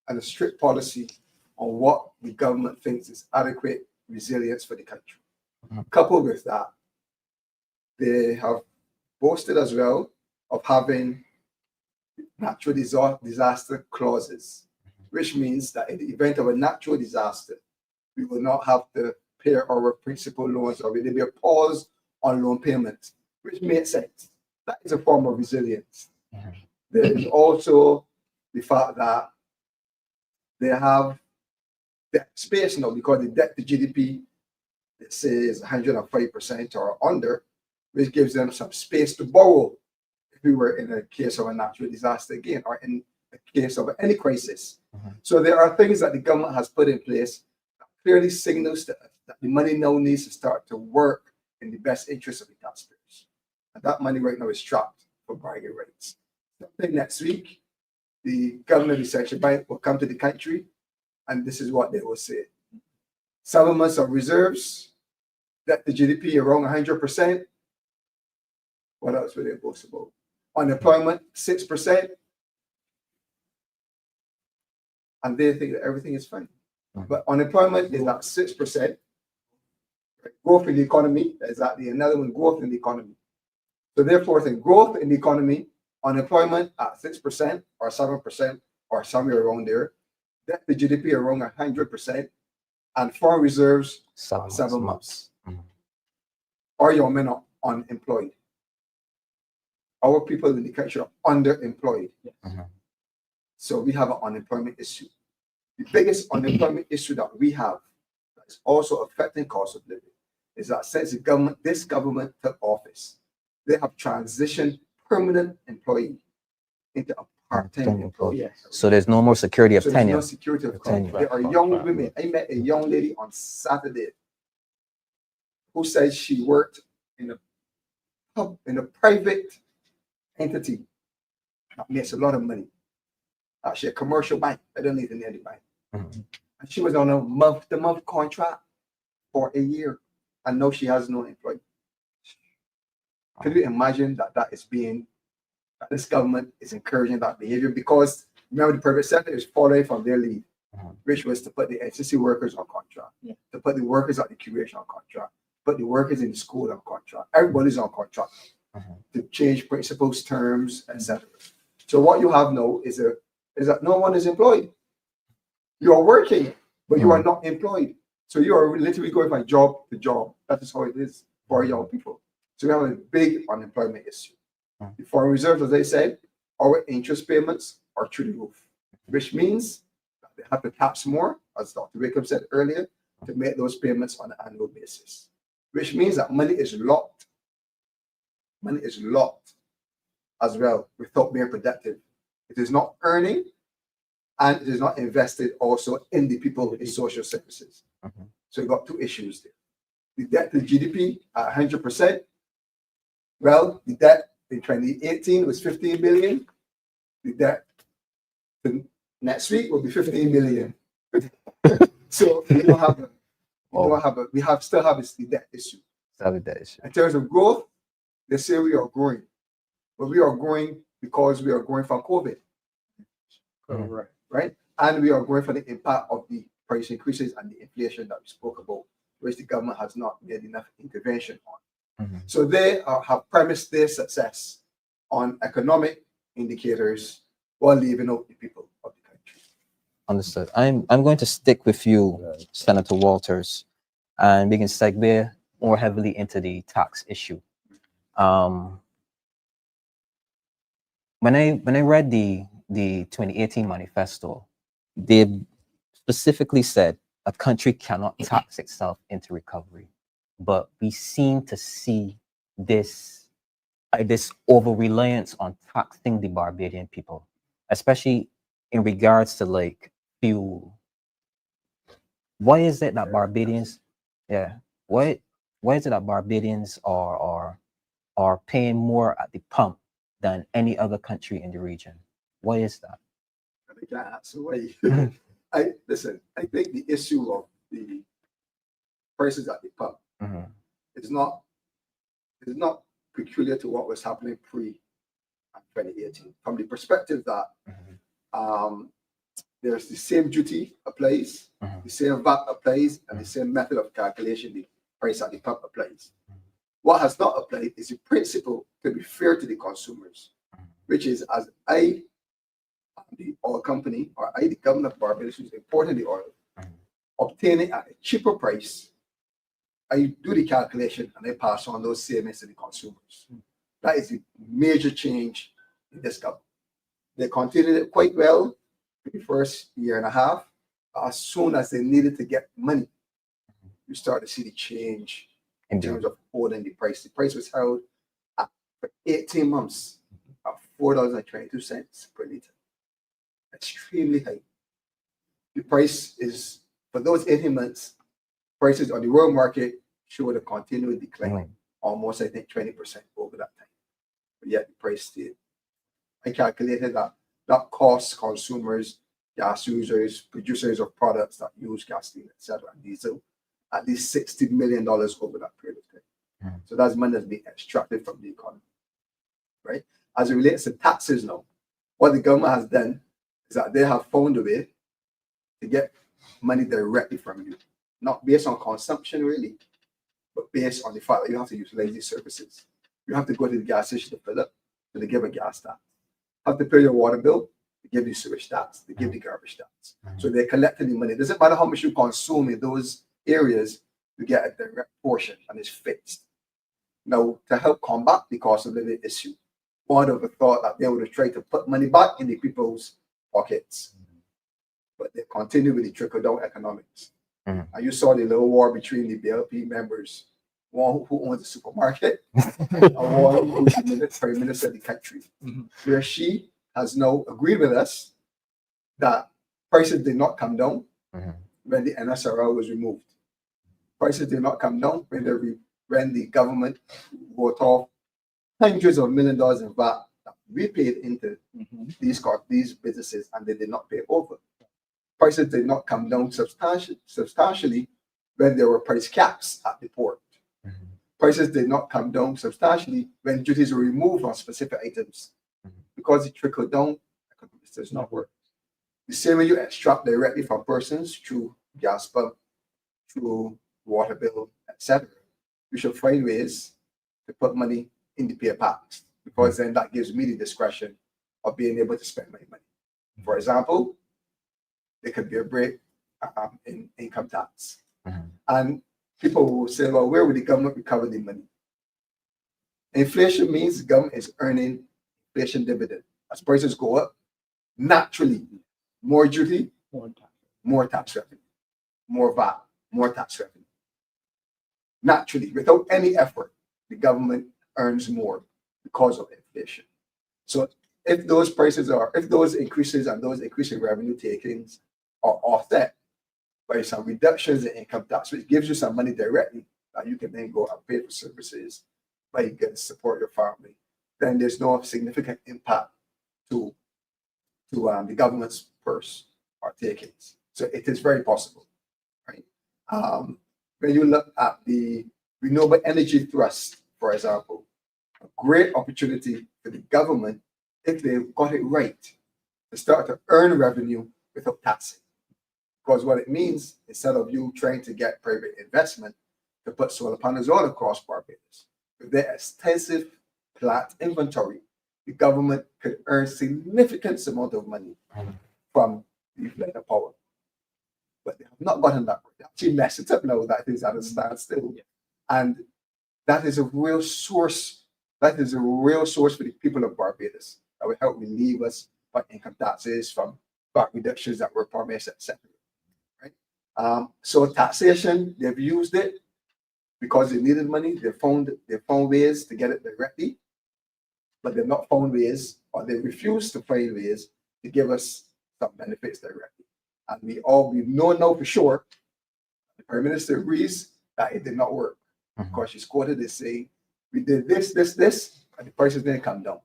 and a strict policy on what the government thinks is adequate resilience for the country. Coupled with that, they have boasted as well of having natural disaster clauses, which means that in the event of a natural disaster, we will not have to pay our principal loans, or there will be a pause on loan payments, which makes sense. That is a form of resilience. There is also the fact that they have debt space now, because the debt to GDP, let's say, is 105% or under, which gives them some space to borrow if we were in a case of a natural disaster again, or in a case of any crisis. So there are things that the government has put in place that clearly signals to us that the money now needs to start to work in the best interest of the taxpayers. And that money right now is trapped for bragging rights. Sometime next week, the governor of the central bank will come to the country, and this is what they will say. 7 months of reserves, debt to GDP around 100%. What else were they boast about? Unemployment, 6%. And they think that everything is fine. But unemployment is at 6%. Growth in the economy is at another one, growth in the economy. So therefore, the growth in the economy, unemployment at 6% or 7% or somewhere around there, debt to GDP around 100%, and foreign reserves 7 months. Or your men are unemployed. Our people in the country are underemployed. So we have an unemployment issue. The biggest unemployment issue that we have that is also affecting cost of living is that since this government took office, they have transitioned permanent employee into a part-time employee. So there's no more security of tenure. There's no security of tenure. There are young women. I met a young lady on Saturday who said she worked in a private entity that makes a lot of money. Actually, a commercial bank. I don't need to name the bank. And she was on a month-to-month contract for a year, and now she has no employee. Could you imagine that this government is encouraging that behavior? Because remember, the private sector is following from their lead, which was to put the NCC workers on contract, to put the workers at the QH on contract, put the workers in the school on contract. Everybody's on contract to change principles, terms, etc. So what you have now is that no one is employed. You are working, but you are not employed. So you are literally going from job to job. That is how it is for young people. So we have a big unemployment issue. The foreign reserves, as I said, our interest payments are through the roof, which means that they have to tax more, as Dr. Wickham said earlier, to make those payments on an annual basis, which means that money is locked. Money is locked as well without being productive. It is not earning, and it is not invested also in the people in social services. So you've got two issues there. The debt to GDP at 100%. Well, the debt in 2018 was 15 billion. The debt to next week will be 15 billion. So we don't have we still have the debt issue. In terms of growth, They say we are growing, but we are growing because we are growing from COVID, Correct. right? And we are growing for the impact of the price increases and the inflation that we spoke about, which the government has not made enough intervention on. So they have premised their success on economic indicators while leaving out the people of the country. Understood. I'm going to stick with you, Senator Walters, and we can segue more heavily into the tax issue. When I read the 2018 manifesto, they specifically said a country cannot tax itself into recovery, but we seem to see this over reliance on taxing the Barbadian people, especially in regards to like fuel. Why is it that Barbadians, why is it that Barbadians are paying more at the pump than any other country in the region? Why is that? I can't answer why. I think the issue of the prices at the pump is not peculiar to what was happening pre-2018. From the perspective that there's the same duty applies, the same VAT applies, and the same method of calculation, the price at the pump applies. What has not applied is the principle to be fair to the consumers, which is as I, the oil company, or I, the government of Barbados, who's importing the oil, obtain it at a cheaper price, I do the calculation and I pass on those savings to the consumers. That is a major change in this government. They continued it quite well for the first year and a half. As soon as they needed to get money, you start to see the change in terms of holding the price. The price was held for 18 months at $4.22 per litre. Extremely high. The price is, for those 18 months, prices on the world market showed a continued decline, almost I think 20% over that time. But yet the price stayed. I calculated that costs consumers, gas users, producers of products that use gasoline, etc., and diesel, at least $60 million over that period of time. So that's money that's being extracted from the economy, right? As it relates to taxes now, what the government has done is that they have found a way to get money directly from you, not based on consumption really, but based on the fact that you have to utilize these services. You have to go to the gas station to fill up, so they give a gas tax. You have to pay your water bill, they give you sewage tax, they give the garbage tax. So they're collecting the money. It doesn't matter how much you consume in those areas, you get a direct portion and it's fixed. Now, to help combat the cost of living issue, one of the thought that they would have tried to put money back in the people's pockets, but they continue with the trickle-down economics. And you saw the little war between the BLP members, one who owns the supermarket, and one who's the prime minister of the country, where she has now agreed with us that prices did not come down when the NSRL was removed. Prices did not come down when the government wrote off hundreds of millions of dollars in VAT that we paid into these businesses, and they did not pay over. Prices did not come down substantially when there were price caps at the port. Prices did not come down substantially when duties were removed on specific items, because the trickle-down economics does not work. The same way you extract directly from persons through gas pump, through water bill, etc., you should find ways to put money in the pay packs, because then that gives me the discretion of being able to spend my money. For example, there could be a break in income tax. And people will say, well, where will the government recover the money? Inflation means the government is earning inflation dividend. As prices go up, naturally, more duty, more tax revenue, more VAT, more tax revenue. Naturally, without any effort, the government earns more because of inflation. So if those increases and those increasing revenue takings are offset by some reductions in income tax, which gives you some money directly that you can then go and pay for services, but you can support your family, then there's no significant impact to the government's purse or takings. So it is very possible, right? When you look at the renewable energy thrust, for example, a great opportunity for the government, if they got it right, to start to earn revenue without taxing. Because what it means, instead of you trying to get private investment to put solar panels all across Barbados, with their extensive plant inventory, the government could earn significant amount of money from the light power. But they have not gotten that. They actually messed it up now. That is at a standstill. And that is a real source. That is a real source for the people of Barbados that will help relieve us from income taxes, from VAT reductions that were promised, etc. Right? So taxation, they've used it because they needed money. They found ways to get it directly, but they've not found ways, or they refuse to find ways to give us some benefits directly. And we know now for sure, the Prime Minister agrees that it did not work. Because she's quoted as saying, we did this, and the prices didn't come down.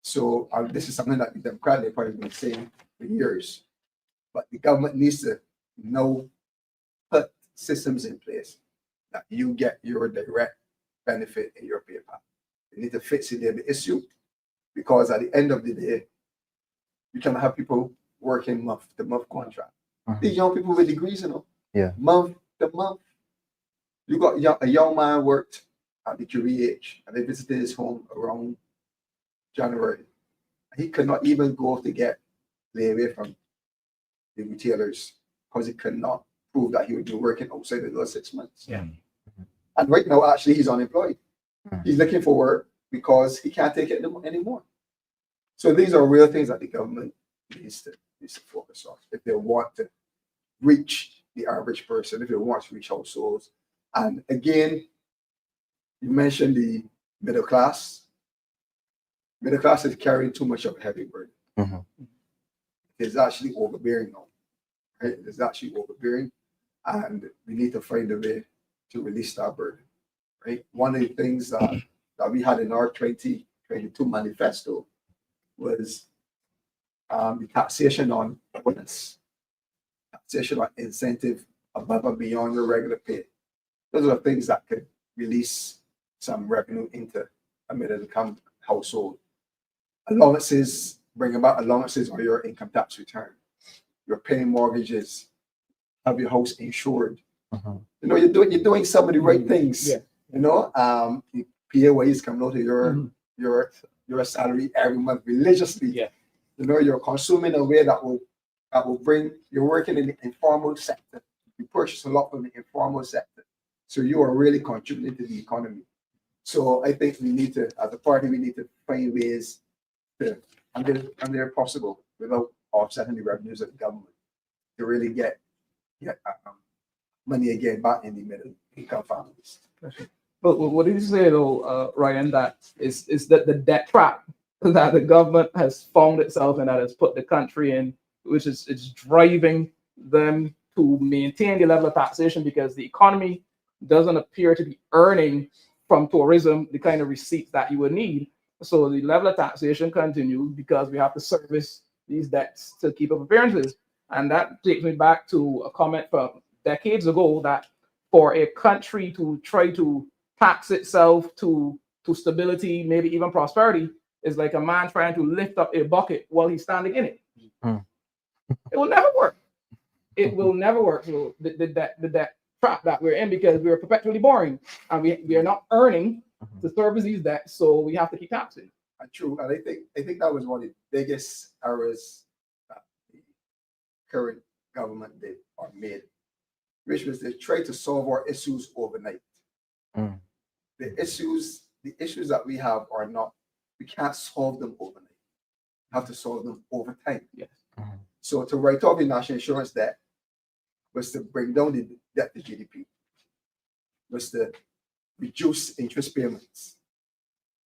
So this is something that the Democratic Party has been saying for years. But the government needs to now put systems in place that you get your direct benefit in your pay path. You need to fix it there, the issue, because at the end of the day, you can have people working month-to-month contract. These young people with degrees, month to month. You got a young man worked at the QEH, and they visited his home around January. He could not even go to get layaway from the retailers because he could not prove that he would be working outside the last 6 months. And right now, actually, he's unemployed. He's looking for work because he can't take it anymore. So these are real things that the government needs to focus on if they want to reach the average person, if they want to reach households. And again, you mentioned the middle class. Middle class is carrying too much of a heavy burden. It's actually overbearing now. Right? It's actually overbearing, and we need to find a way to release that burden. Right? One of the things that we had in our 2022 manifesto was the taxation on bonus, taxation on incentive above and beyond your regular pay. Those are things that could release some revenue into a middle-income household. Allowances, bring about allowances on your income tax return. You're paying mortgages, have your house insured. You're doing some of the right things. The PAYE is coming out of your salary every month religiously. You're consuming in a way that will bring. You're working in the informal sector. You purchase a lot from the informal sector. So you are really contributing to the economy. So I think we need to, as a party, we need to find ways to, and they're possible without offsetting the revenues of the government, to really get money again back in the middle income families. But what did you say though, Ryan? That is that the debt trap that the government has found itself in, that has put the country in, which is it's driving them to maintain the level of taxation because the economy doesn't appear to be earning from tourism the kind of receipts that you would need. So the level of taxation continues because we have to service these debts to keep up appearances. And that takes me back to a comment from decades ago that for a country to try to tax itself to stability, maybe even prosperity, is like a man trying to lift up a bucket while he's standing in it. It will never work. It will never work. So the debt trap that we're in, because we're perpetually borrowing and we are not earning to service these debts, so we have to keep taxing. True, and I think that was one of the biggest errors that the current government did or made, which was they tried to solve our issues overnight. The issues that we have are not, we can't solve them overnight. We have to solve them over time. So to write off the national insurance debt was to bring down the debt to GDP, was to reduce interest payments,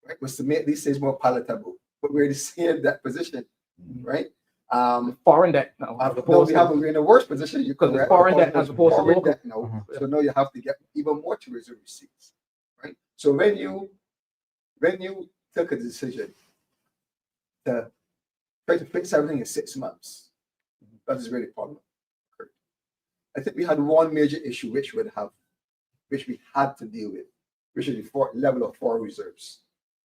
right? Was to make these things more palatable. But we're in the same debt position, right? Foreign debt now. We're in a worse position. Because it's foreign debt as opposed to local debt now. So now you have to get even more tourism receipts, right? So when you took a decision to try to fix everything in 6 months, that is really problem. I think we had one major issue which we had to deal with, which is the level of foreign reserves.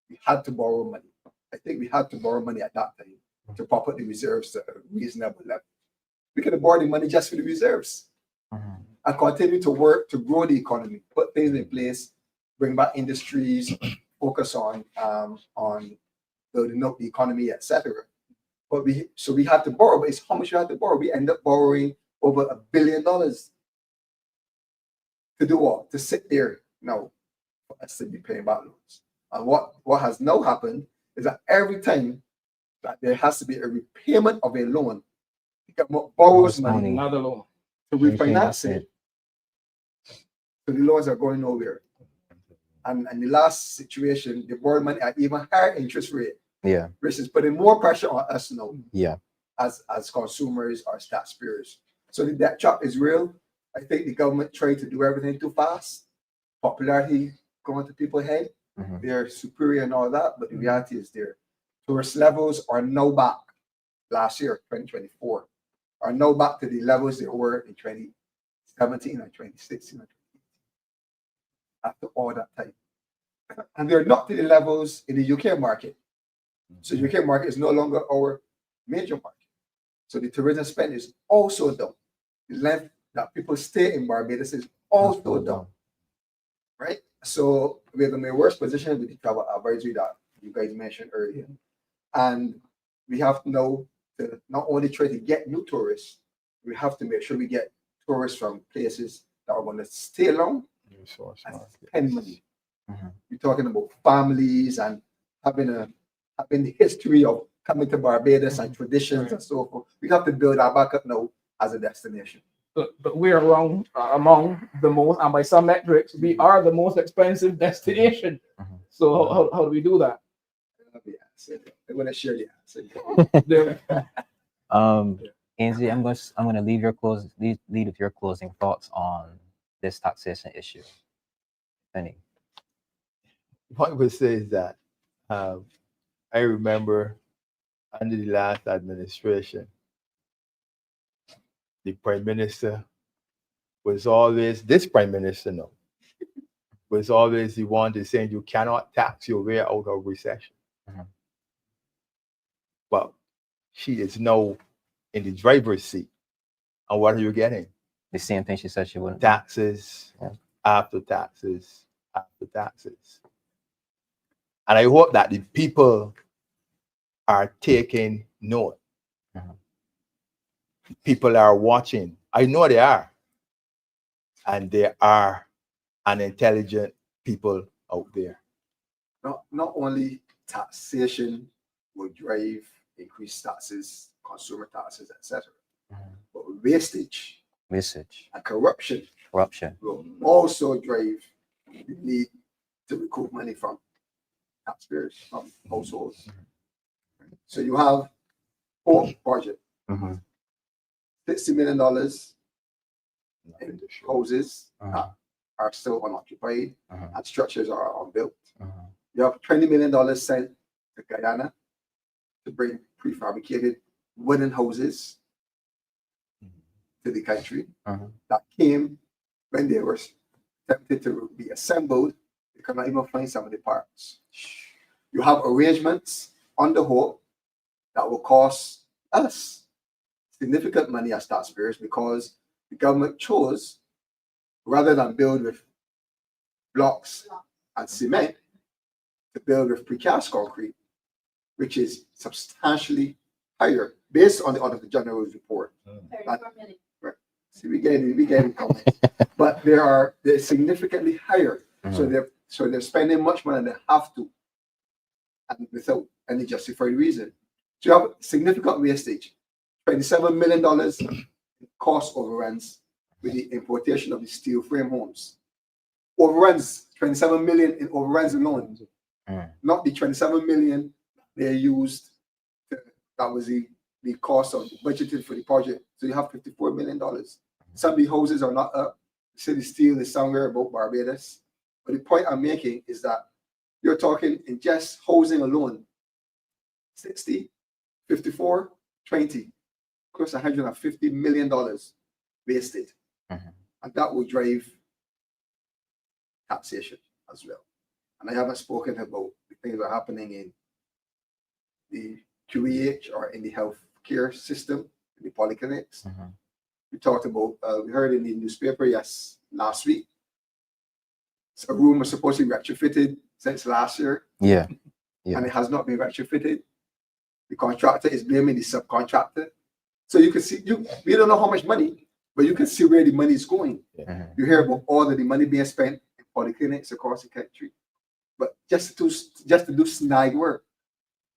we had to borrow money. I think we had to borrow money at that time to prop up the reserves to a reasonable level. We could have borrowed the money just for the reserves and continue to work to grow the economy, put things in place, bring back industries, focus on building up the economy, etc. But we had to borrow. But it's how much we had to borrow. We end up borrowing over $1 billion to do what? To sit there now for us to be paying back loans. And what has now happened is that every time that there has to be a repayment of a loan, the government borrows money, Another loan. to refinance it. So the loans are going nowhere. And the last situation, they borrowed money at even higher interest rate. Yeah. Which is putting more pressure on us now. Yeah. As consumers or taxpayers. So the debt trap is real. I think the government tried to do everything too fast. Popularity going to people's head. They're superior and all that, but the reality is there. Tourist levels are now back last year, 2024, are now back to the levels they were in 2017 and 2016 and 2018. After all that time. And they're not to the levels in the UK market. So the UK market is no longer our major market. So the tourism spend is also down. The length that people stay in Barbados is also down. Right? So we're in the worst position with the travel advisory that you guys mentioned earlier. And we have now to not only try to get new tourists, we have to make sure we get tourists from places that are going to stay long and spend money. We're talking about families and having the history of coming to Barbados and traditions and so forth. We have to build our back up now as a destination. But we are among the most, and by some metrics, we are the most expensive destination. So how do we do that? I want to share the answer. Ensley, I'm going to lead with your closing thoughts on this taxation issue. Penny. What I would say is that I remember under the last administration, the prime minister was always, this prime minister no, was always the one to saying you cannot tax your way out of recession. But she is now in the driver's seat. And what are you getting? The same thing she said she wouldn't. Taxes, after taxes, after taxes. And I hope that the people are taking note. People are watching. I know they are. And there are unintelligent people out there. Not only taxation will drive increased taxes, consumer taxes, etc. But wastage and corruption will also drive the need to recoup money from taxpayers, from households. So you have whole budget, $60 million in houses are still unoccupied and structures are unbuilt. You have $20 million sent to Guyana to bring prefabricated wooden houses to the country that came when they were attempted to be assembled. They could not even find some of the parts. You have arrangements on the whole that will cost us significant money as taxpayers because the government chose, rather than build with blocks and cement, to build with precast concrete, which is substantially higher based on the Auditor General's report. See, we getting comments, but they're significantly higher. So they're spending much more than they have to, and without any justified reason. So you have significant wastage. $27 million in cost overruns with the importation of the steel frame homes. Overruns, 27 million in overruns alone. Not the 27 million they used that was the cost of the budgeted for the project. So you have $54 million. Some of the houses are not up. The city steel is somewhere about Barbados. But the point I'm making is that you're talking in just housing alone, 60, 54, 20, close to $150 million wasted. And that will drive taxation as well. And I haven't spoken about the things that are happening in the QEH or in the healthcare system, in the polyclinics. Mhm. We talked about, we heard in the newspaper, last week, a room was supposed to be retrofitted since last year, Yeah. Yeah. and it has not been retrofitted. The contractor is blaming the subcontractor. So you can see, we don't know how much money, but you can see where the money is going. Mhm. You hear about all of the money being spent in polyclinics across the country. But just to do snag work,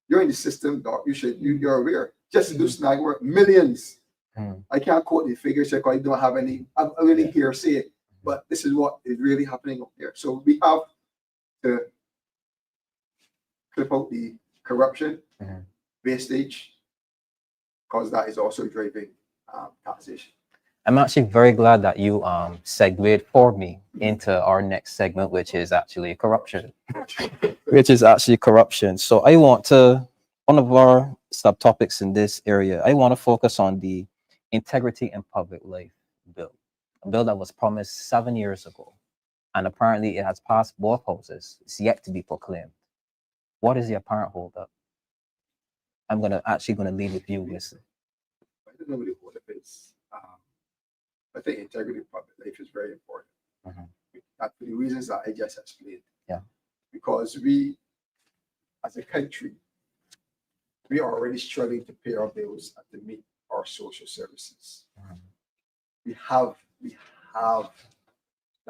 you're in the system, doc. You're aware. Just to do snag work, millions. Mhm. I can't quote the figures because I don't have any. I'm really hearsay it, but this is what is really happening up there. So we have to clip out the corruption, Mhm. wastage, because that is also driving taxation. I'm actually very glad that you segued for me into our next segment, which is actually corruption. So I want to, one of our subtopics in this area, I want to focus on the Integrity in Public Life bill, a bill that was promised 7 years ago, and apparently it has passed both houses. It's yet to be proclaimed. What is the apparent holdup? I'm actually gonna leave with you, listen. I don't know what the holdup is. I think integrity of public life is very important. Mhm. For the reasons that I just explained. Yeah. Because we, as a country, we are already struggling to pay our bills and to meet our social services. Mhm. We have to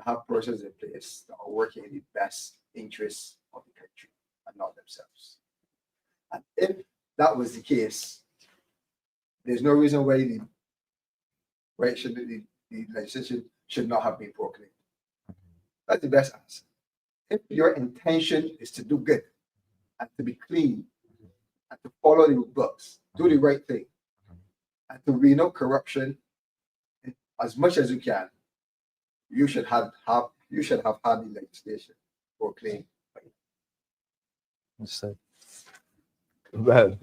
have persons in place that are working in the best interests of the country and not themselves. And if that was the case, there's no reason why the legislation should not have been proclaimed. That's the best answer. If your intention is to do good and to be clean and to follow the books, do the right thing, and to remove corruption as much as you can, you should have had the legislation proclaimed. Well,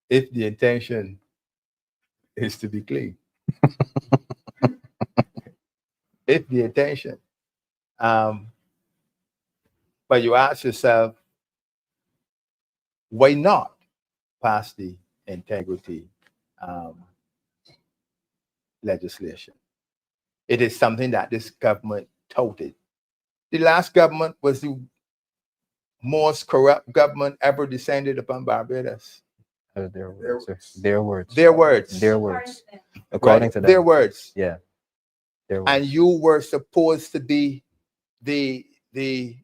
if the intention is to be clean, if the intention, but you ask yourself, why not pass the integrity legislation? It is something that this government touted. The last government was the most corrupt government ever descended upon Barbados. Their words. Their words. Their words. Their words. According to them. Their words. Yeah. Their words. And you were supposed to be the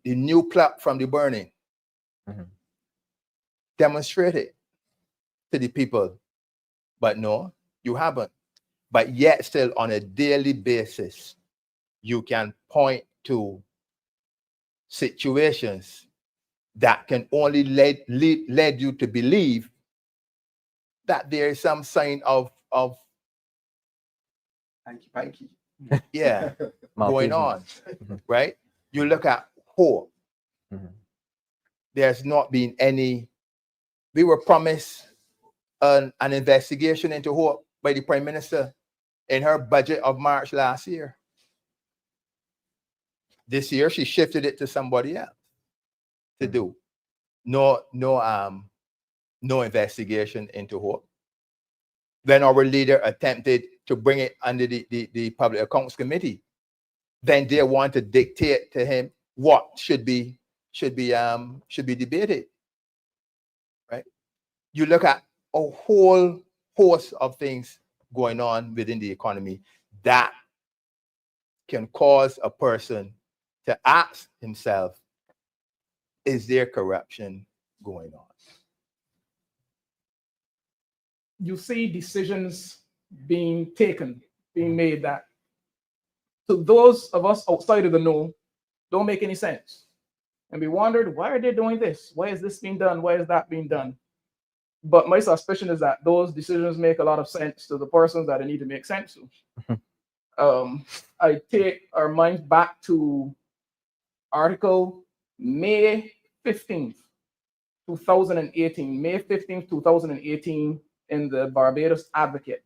new plot from the burning. Mhm. Demonstrate it to the people. But no, you haven't. But yet still on a daily basis, you can point to situations that can only lead you to believe that there is some sign of Thank you. yeah going on, right? You look at Hope. Mhm. There's not been any. We were promised an investigation into Hope by the Prime Minister in her budget of March last year. This year, she shifted it to somebody else to do. No investigation into Hope. Then our leader attempted to bring it under the Public Accounts Committee. Then they want to dictate to him what should be debated. Right? You look at a whole host of things going on within the economy that can cause a person to ask himself, is there corruption going on? You see decisions being taken, being made that to those of us outside of the know don't make any sense. And we wondered, why are they doing this? Why is this being done? Why is that being done? But my suspicion is that those decisions make a lot of sense to the persons that they need to make sense to. I take our minds back to article May 15th, 2018, May 15th, 2018 in the Barbados Advocate.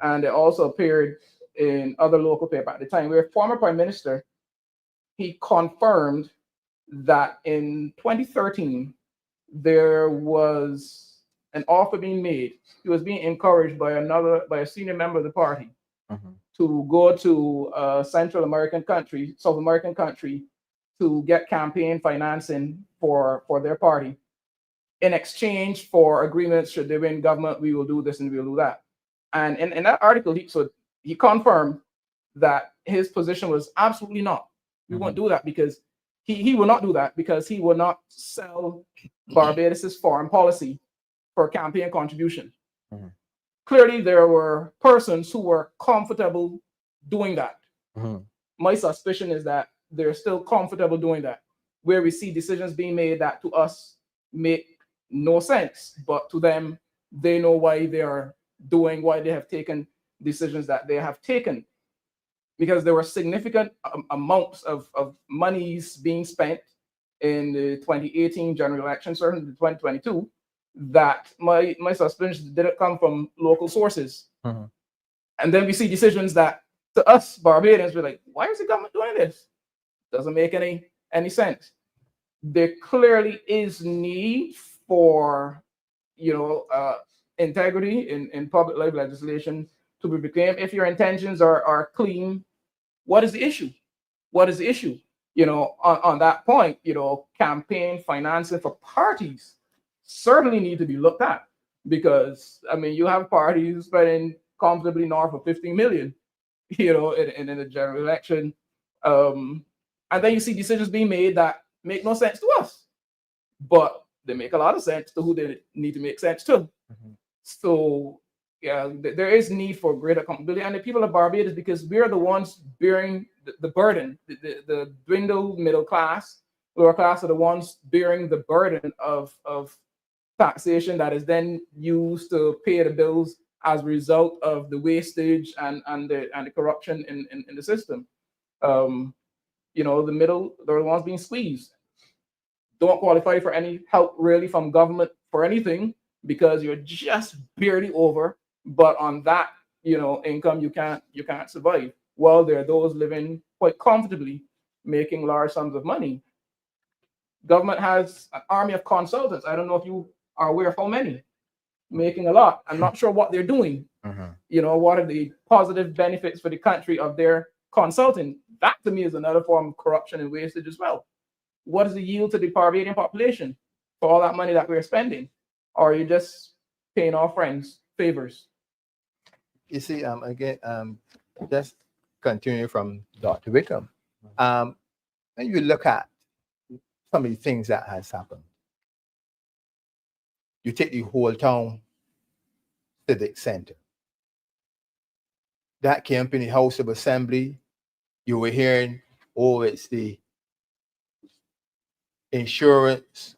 And it also appeared in other local paper at the time, where former Prime Minister he confirmed that in 2013 there was an offer being made. He was being encouraged by a senior member of the party to go to a Central American country, South American country, to get campaign financing for their party. In exchange for agreements, should they win government, we will do this and we will do that. And in that article, he confirmed that his position was absolutely not. We won't do that, because he will not do that, because he will not sell Barbados' foreign policy for campaign contribution. Clearly, there were persons who were comfortable doing that. My suspicion is that they're still comfortable doing that, where we see decisions being made that to us make no sense, but to them, they know why they have taken decisions that they have taken. Because there were significant amounts of monies being spent in the 2018 general election, certainly the 2022, that my suspicion didn't come from local sources. And then we see decisions that, to us Barbadians, we're like, why is the government doing this? Doesn't make any sense. There clearly is need for, integrity in public life legislation to be proclaimed. If your intentions are clean, what is the issue? What is the issue? On that point, campaign financing for parties certainly need to be looked at, because you have parties spending comfortably north of 15 million, in the general election, and then you see decisions being made that make no sense to us, but they make a lot of sense to who they need to make sense to. So yeah, there is need for greater accountability, and the people of Barbados, because we are the ones bearing the burden. The dwindled middle class, lower class, are the ones bearing the burden of taxation that is then used to pay the bills as a result of the wastage and the corruption in the system. The middle, they're the ones being squeezed. Don't qualify for any help really from government for anything, because you're just barely over. But on that, income, you can't survive. Well, there are those living quite comfortably, making large sums of money. Government has an army of consultants. I don't know if you are aware of how many, making a lot. I'm not sure what they're doing. What are the positive benefits for the country of their consulting? That to me is another form of corruption and wastage as well. What is the yield to the Barbadian population for all that money that we're spending? Or are you just paying our friends favors? You see, again, just continuing from Dr. Wickham, when you look at some of the things that has happened, you take the whole town civic center. That came up in the House of Assembly. You were hearing, oh, it's the insurance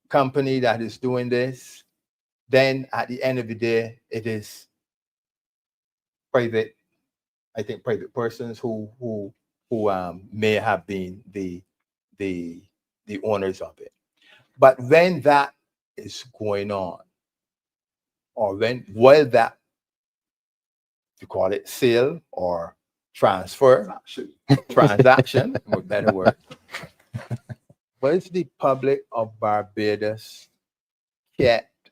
company that is doing this. Then at the end of the day, it is private, I think private persons who may have been the owners of it. But when that is going on, or while that, you call it sale or transaction, or better word, was the public of Barbados kept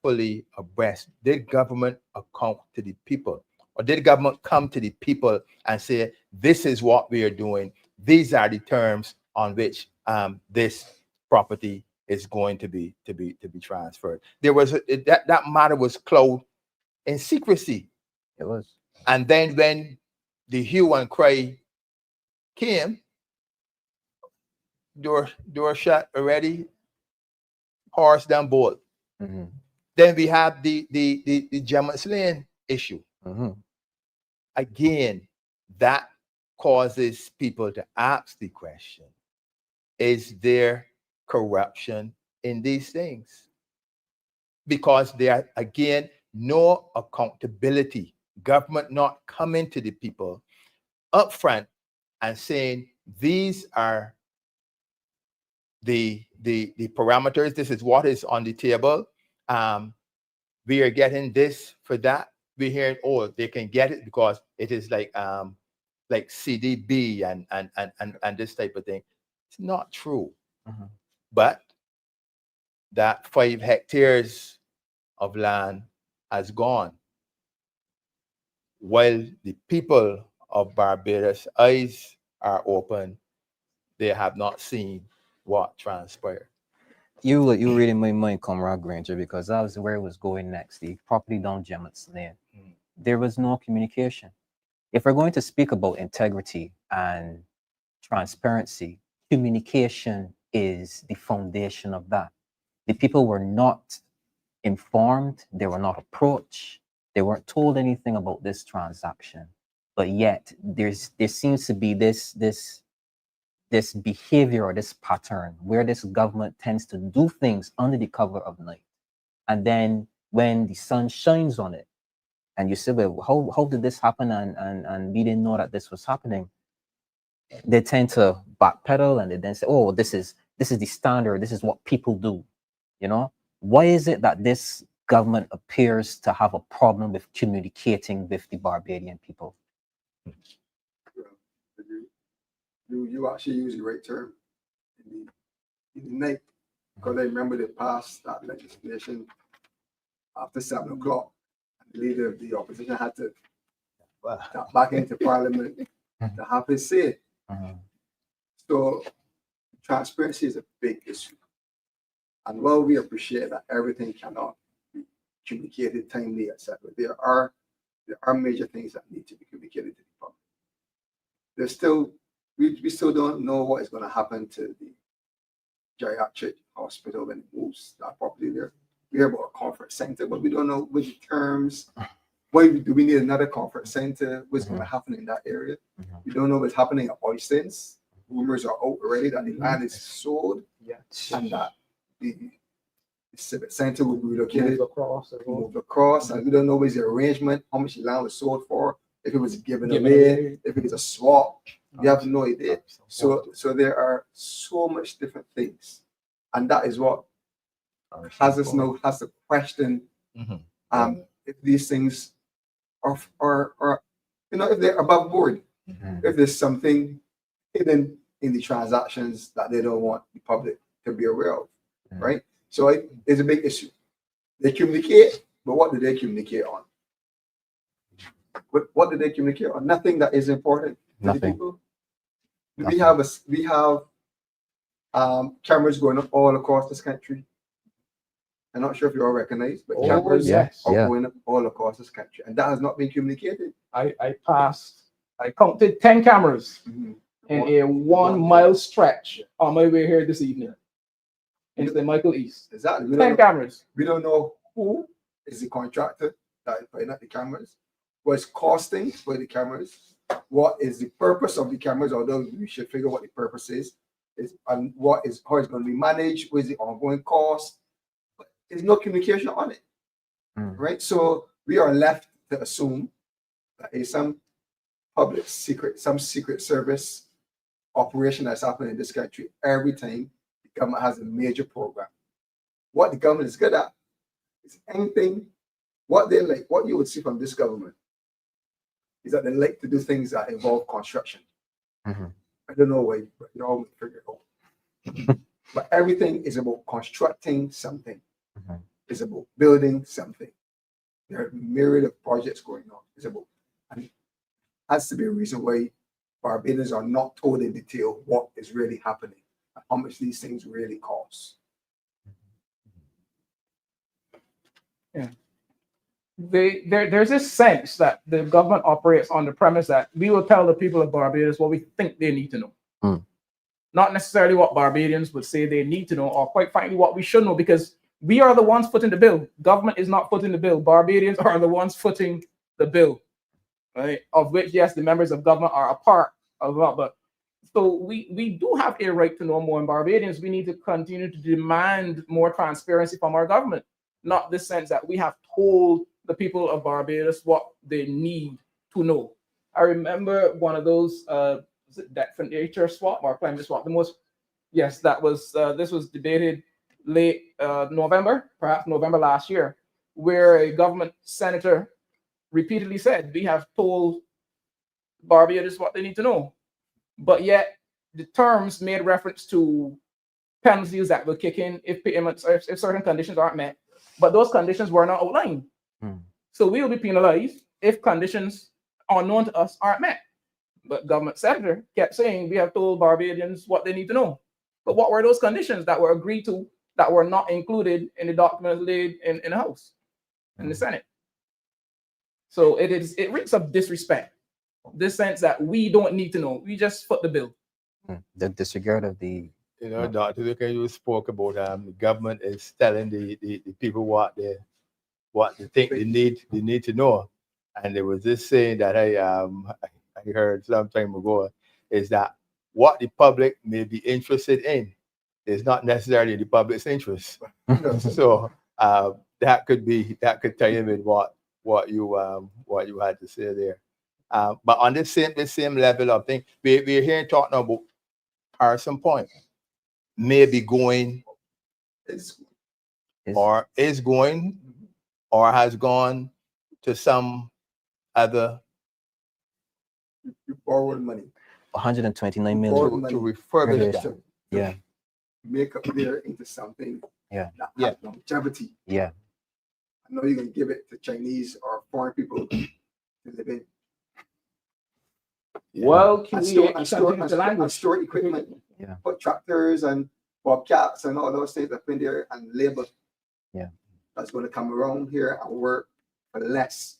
fully abreast? Did government account to the people? Or did government come to the people and say, this is what we are doing, these are the terms on which this property is going to be transferred? There was that matter was closed in secrecy. It was. And then when the hue and cry came, door shut already, horse down board. Then we have the Gemma's Lane issue. Again, that causes people to ask the question, is there corruption in these things? Because there, again, no accountability. Government not coming to the people up front and saying, these are the parameters, this is what is on the table. We are getting this for that. We're hearing, oh, they can get it because it is like like CDB and this type of thing. It's not true. Mhm. But that 5 hectares of land has gone, while the people of Barbados' eyes are open, they have not seen what transpired. You reading my mind, Comrade Granger, because that was where it was going next. The property down Gemmett's Lane. Mm. There was no communication. If we're going to speak about integrity and transparency, communication is the foundation of that. The people were not informed, they were not approached, they weren't told anything about this transaction. But yet there seems to be this behavior or this pattern where this government tends to do things under the cover of night. And then when the sun shines on it, and you say, well, how did this happen? And we didn't know that this was happening. They tend to backpedal and they then say, oh, this is the standard, this is what people do. You know, why is it that this government appears to have a problem with communicating with the Barbadian people? You actually use the right term in the night, because I remember they passed that legislation after 7 o'clock. The leader of the opposition had to tap back into Parliament to have his say. So transparency is a big issue. And while we appreciate that everything cannot be communicated timely, etc., there are major things that need to be communicated to the public. There's still we still don't know what is going to happen to the geriatric hospital when it moves that property there. We hear about a conference center, but we don't know which terms. Why do we need another conference center? What's going to happen in that area? We don't know what's happening at Oystens. Rumors are out already that the land is sold, and that the civic center will be relocated, moved across, and we don't know what's the arrangement, how much the land was sold for, if it was given away, if it is a swap. We have no idea. So there are so much different things, and that is what has us now has to question if these things are if they're above board, if there's something hidden in the transactions that they don't want the public to be aware of, right? So it's a big issue. They communicate, but what do they communicate on? What do they communicate on? Nothing that is important to the people. We have cameras going up all across this country. I'm not sure if you all recognize, but cameras are going up all across this country, and that has not been communicated. I counted 10 cameras in a 1 mile stretch on my way here this evening into the Michael East. Exactly. 10 cameras. We don't know who is the contractor that is putting up the cameras, what's costing for the cameras, what is the purpose of the cameras, although we should figure what the purpose is and how it's going to be managed, what is the ongoing cost. But there's no communication on it, right? So we are left to assume that is some secret service operation that's happening in this country every time the government has a major program. What the government is good at is anything, what they like, what you would see from this government is that they like to do things that involve construction. I don't know why, but you all figure it out. But everything is about constructing something. It's about building something. There are a myriad of projects going on. It's about, and it has to be a reason why Barbadians are not told in detail what is really happening and how much these things really cost. There's this sense that the government operates on the premise that we will tell the people of Barbados what we think they need to know. Not necessarily what Barbadians would say they need to know, or quite frankly, what we should know, because we are the ones footing the bill. Government is not footing the bill. Barbadians are the ones footing the bill, right? Of which, yes, the members of government are a part of that. But so we do have a right to know more. In Barbadians, we need to continue to demand more transparency from our government. Not this sense that we have told the people of Barbados what they need to know. I remember one of those was it debt for nature swap or climate swap? That was this was debated late November, perhaps November last year, where a government senator repeatedly said, we have told Barbados what they need to know. But yet the terms made reference to penalties that will kick in if payments, if certain conditions aren't met. But those conditions were not outlined. So we will be penalized if conditions unknown to us aren't met. But government secretary kept saying we have told Barbadians what they need to know. But what were those conditions that were agreed to that were not included in the documents laid in the House, in the Senate? So it reeks of disrespect. This sense that we don't need to know. We just foot the bill. The disregard of the You know, Dr. Lucas, you spoke about the government is telling the people what they think they need to know. And there was this saying that I heard some time ago, is that what the public may be interested in is not necessarily the public's interest. So that could tie in with what you had to say there. But on the same level of thing, we're here talking about Harrison Point maybe going or is going or has gone to some other borrowed money 129 million money. to refurbish that. Yeah. Make up there into something Yeah. that has longevity. Yeah. I know you're gonna give it to Chinese or foreign people to live in. Well, And store equipment. Yeah. Put tractors and bobcats and all those things up in there and labor. Yeah. That's going to come around here and work for less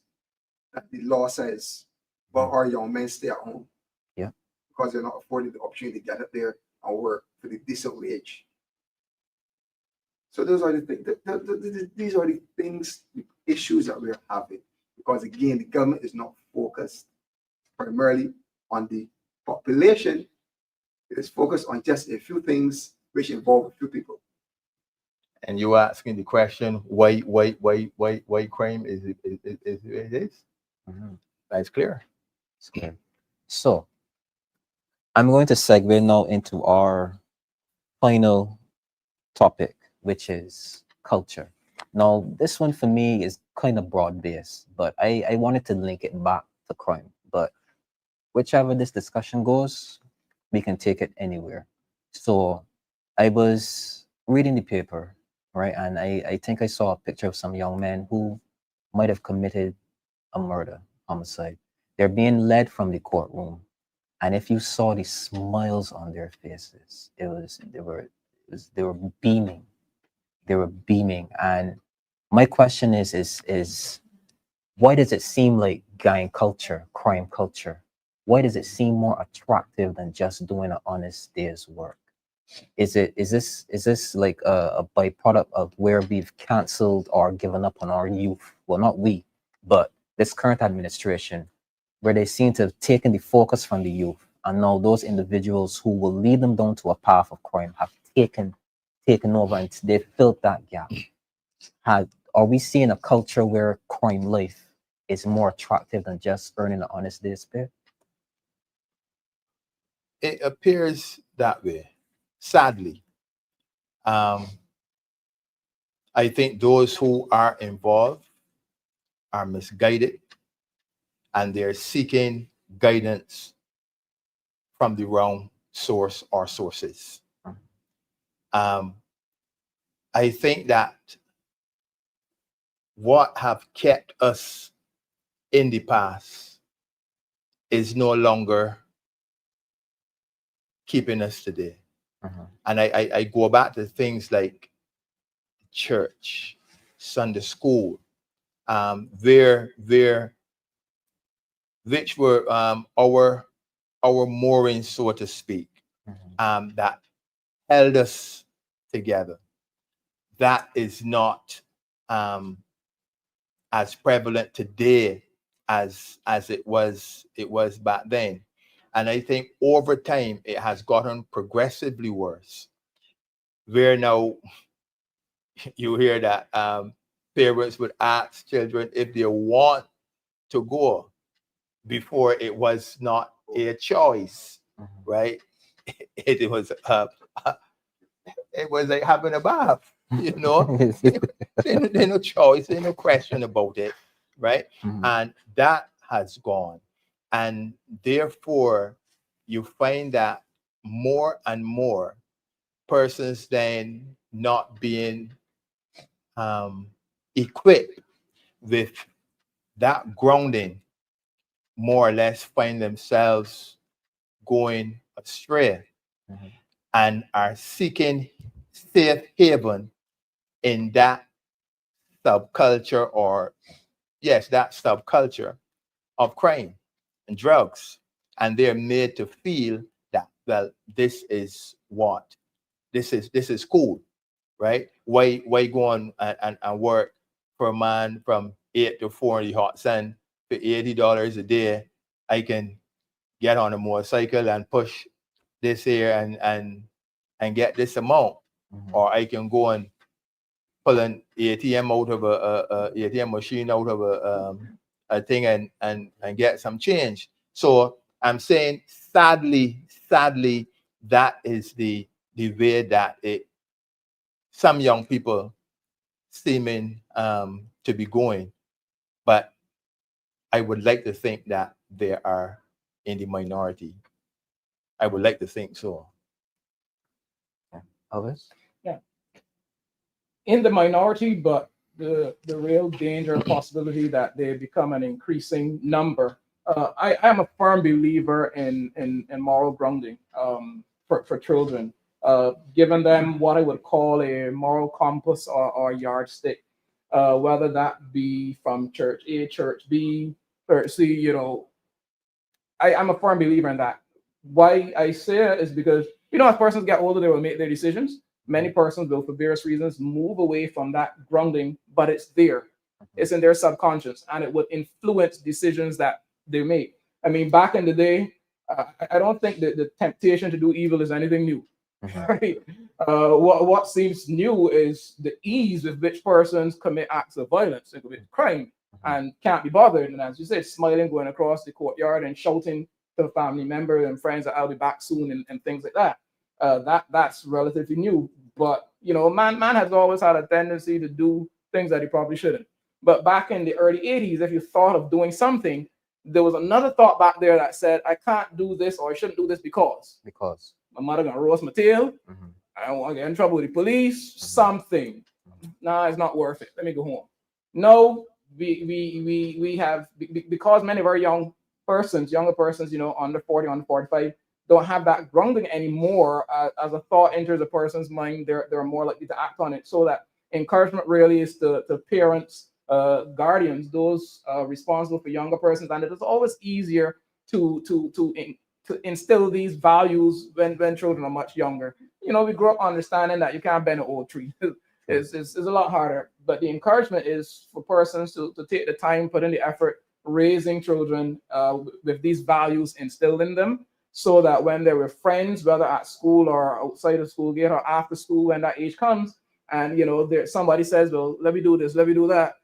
that the law says. But our young men stay at home. Yeah. Because they're not afforded the opportunity to get up there and work for the decent wage. So those are the things. These are the things, the issues that we're having. Because again, the government is not focused primarily on the population. It is focused on just a few things which involve a few people. And you're asking the question, why crime is it is? That's clear. It's clear. So I'm going to segue now into our final topic, which is culture. Now, this one for me is kind of broad-based, but I wanted to link it back to crime. But whichever this discussion goes, we can take it anywhere. So I was reading the paper, right? And I think I saw a picture of some young men who might have committed a murder, homicide. They're being led from the courtroom. And if you saw the smiles on their faces, they were beaming. They were beaming. And my question is why does it seem like gang culture, crime culture, why does it seem more attractive than just doing an honest day's work? Is this like a byproduct of where we've canceled or given up on our youth? Well, not we, but this current administration, where they seem to have taken the focus from the youth, and now those individuals who will lead them down to a path of crime have taken over and they filled that gap. Are we seeing a culture where crime life is more attractive than just earning an honest day's pay? It appears that way, sadly. I think those who are involved are misguided and they're seeking guidance from the wrong source or sources. I think that what have kept us in the past is no longer keeping us today. And I go back to things like church, Sunday school, which were our moorings, so to speak, that held us together. That is not as prevalent today as it was back then. And I think over time it has gotten progressively worse. Where now you hear that parents would ask children if they want to go before it was not a choice, right? It was like having a bath, you know. There's no choice, there's no question about it, right? And that has gone. And therefore, you find that more and more persons then not being equipped with that grounding, more or less find themselves going astray and are seeking safe haven in that subculture, or yes, that subculture of crime and drugs. And they're made to feel that, well, this is what this is cool, right? Why go on and work for a man from 8 to 4 in the hot sun for $80 a day? I can get on a motorcycle and push this here and get this amount, or I can go and pull an ATM out of a ATM machine out of a thing and get some change. So I'm saying, sadly, that is the way that some young people seeming to be going. But I would like to think that they are in the minority. I would like to think so. Elvis? Yeah. In the minority, but the real danger and possibility that they become an increasing number. I am a firm believer in moral grounding for children, giving them what I would call a moral compass or yardstick, whether that be from church A, church B, church C. You know, I'm a firm believer in that. Why I say it is because, as persons get older, they will make their decisions. Many persons will, for various reasons, move away from that grounding, but it's there. It's in their subconscious, and it would influence decisions that they make. I mean, back in the day, I don't think that the temptation to do evil is anything new. Right? What seems new is the ease with which persons commit acts of violence and commit crime and can't be bothered. And as you said, smiling, going across the courtyard and shouting to family members and friends that I'll be back soon and things like that. That's relatively new. But man has always had a tendency to do things that he probably shouldn't. But back in the early 80s, if you thought of doing something, there was another thought back there that said, I can't do this, or I shouldn't do this because my mother gonna roast my tail. I don't want to get in trouble with the police. Something. Nah, it's not worth it. Let me go home. No, we have, because many of our younger persons, under 40, under 45, don't have that grounding anymore. As a thought enters a person's mind, they're more likely to act on it. So that encouragement really is to parents, guardians, those responsible for younger persons, and it is always easier to instill these values when children are much younger. We grow up understanding that you can't bend an old tree. It's a lot harder. But the encouragement is for persons to take the time, put in the effort, raising children with these values instilled in them, so that when they're with friends, whether at school or outside of school gate or after school, when that age comes, and somebody says, well, let me do this, let me do that,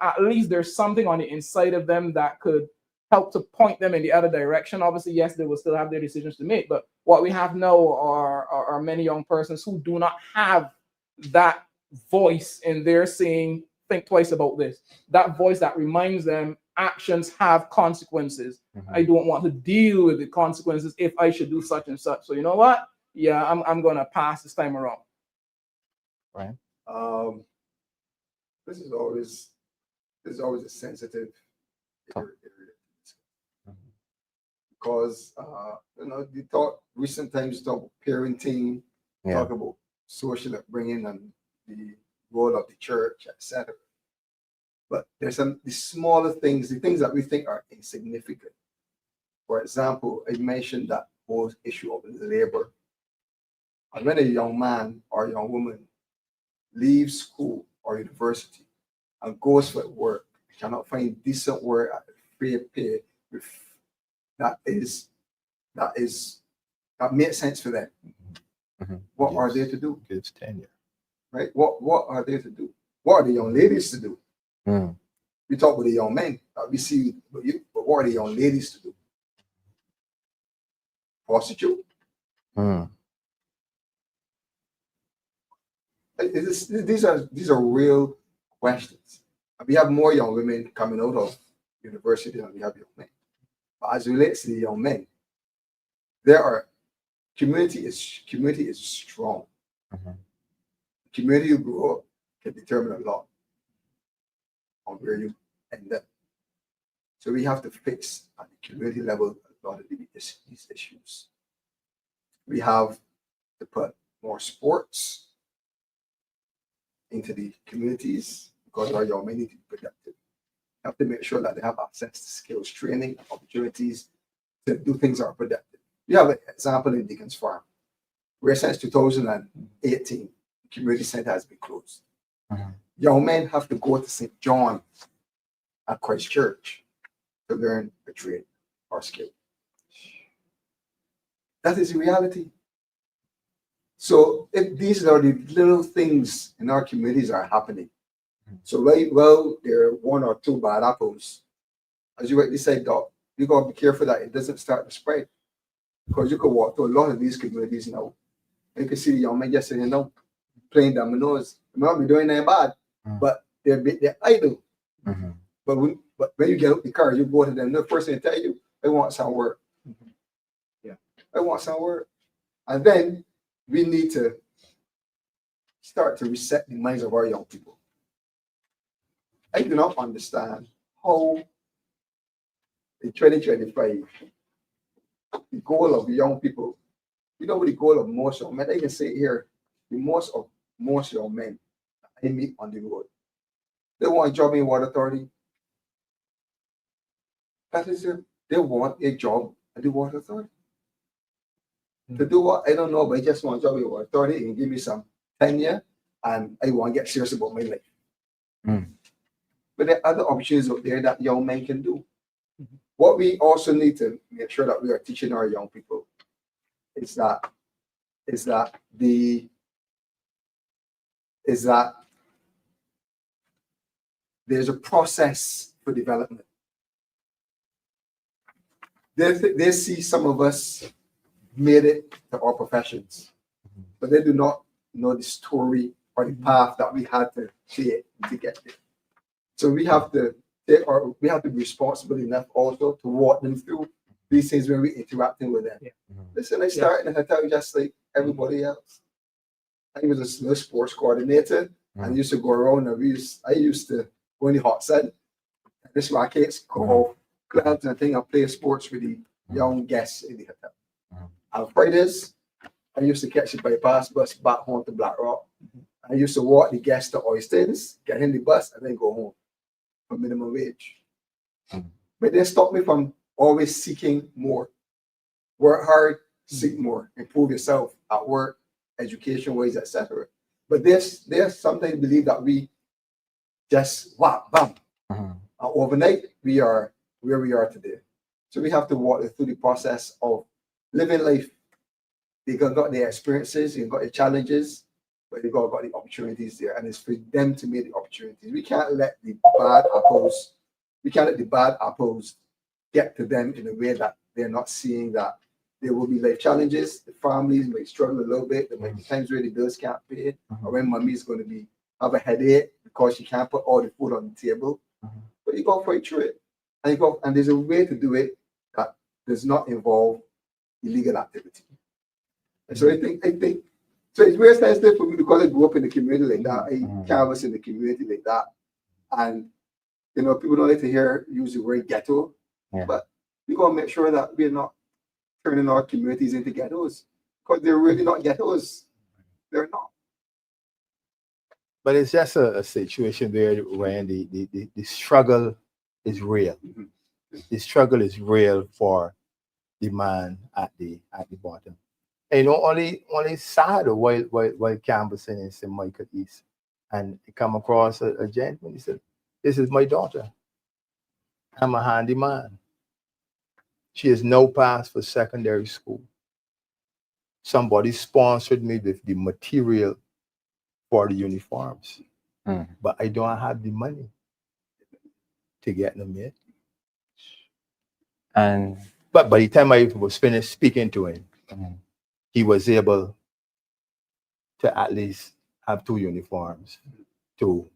at least there's something on the inside of them that could help to point them in the other direction. Obviously, yes, they will still have their decisions to make, but what we have now are many young persons who do not have that voice in there saying, think twice about this. That voice that reminds them actions have consequences. I don't want to deal with the consequences if I should do such and such. So you know what? Yeah, I'm gonna pass this time around. Right. This is always a sensitive area. Because you talk recent times, you talk about parenting, talk about social upbringing and the role of the church, etc. But there's the smaller things, the things that we think are insignificant. For example, I mentioned that whole issue of labor. And when a young man or a young woman leaves school or university and goes for work, cannot find decent work at fair pay that makes sense for them. What are they to do? It's tenure. Right? What are they to do? What are the young ladies to do? We talk with the young men that we see, but what are the young ladies to do? Prostitute? These are real questions. And we have more young women coming out of university than we have young men. But as it relates to the young men, there are community is strong. Community you grow up can determine a lot on where you end up. So we have to fix at the community level a lot of these issues. We have to put more sports into the communities because our young men need to be productive. We have to make sure that they have access to skills training, opportunities to do things that are productive. We have an example in Deacon's Farm, where since 2018, the community center has been closed. Young men have to go to St. John at Christ Church to learn a trade or skill. That is the reality. So if these are the little things in our communities are happening, so well, there are one or two bad apples. As you rightly said, Doc, you got to be careful that it doesn't start to spread. Because you could walk through a lot of these communities now. And you can see the young men just sitting down, playing dominoes. They might not be doing anything bad, but they're idle. But when you get out the car, you go to them, the first thing they tell you, I want some work. Yeah, I want some work. And then we need to start to reset the minds of our young people. I do not understand how in 2025, the goal of young people, you know what the goal of most young men, I can say here, the most young men I meet on the road, they want a job in water authority. That is it. They want a job at the water authority. To do what? I don't know, but I just want a job in water authority and give me some tenure, and I want to get serious about my life. But there are other opportunities out there that young men can do. What we also need to make sure that we are teaching our young people is that there's a process for development. They see some of us made it to our professions, but they do not know the story or the path that we had to take to get there. So we have to be responsible enough also to walk them through these things when we're interacting with them. Listen, I started in a hotel just like everybody else. I was a sports coordinator and I used to go around and I used to go in the hot sun. This rackets, go clubs and thing, I play sports with the young guests in the hotel. On Fridays, I used to catch the bypass bus back home to Black Rock. I used to walk the guests to Oystons, get in the bus, and then go home for minimum wage. But they stopped me from always seeking more. Work hard, seek more, improve yourself at work, education wise, etc. But there's sometimes believe that we just bam. Overnight we are where we are today. So we have to walk through the process of living life. They got their experiences, you got the challenges, but they got the opportunities there, and it's for them to make the opportunities. We can't let the bad apples get to them in a way that they're not seeing that there will be life challenges. The families might struggle a little bit. There might be times where the bills can't pay, or when mommy's going to have a headache because she can't put all the food on the table. But you go fight through it, and there's a way to do it that does not involve illegal activity. And so I think so it's very sensitive for me because I grew up in the community like that. I canvass in the community like that, and people don't like to use the word ghetto, but we gotta make sure that we're not turning our communities into ghettos because they're really not ghettos. They're not. But it's just a situation there when the struggle is real. The struggle is real for the man at the bottom. And only sad while canvassing in St. Michael East, and I come across a gentleman. He said, "This is my daughter. I'm a handy man. She has no pass for secondary school. Somebody sponsored me with the material for the uniforms, but I don't have the money to get them yet." But by the time I was finished speaking to him, he was able to at least have 2 uniforms to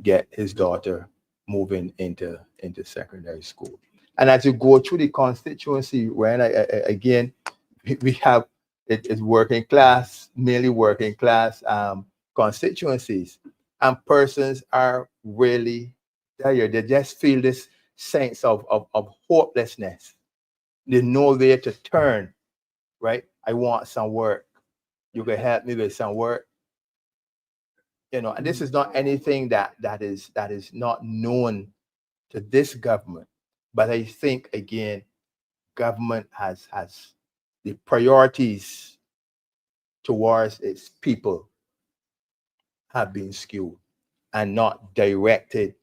get his daughter moving into secondary school. And as you go through the constituency, when again, we have it's working class, mainly working class constituencies, and persons are really tired. They just feel this sense of hopelessness. There's nowhere to turn, right? I want some work. You can help me with some work. You know, and this is not anything that is not known to this government. But I think again, government has the priorities towards its people have been skewed and not directed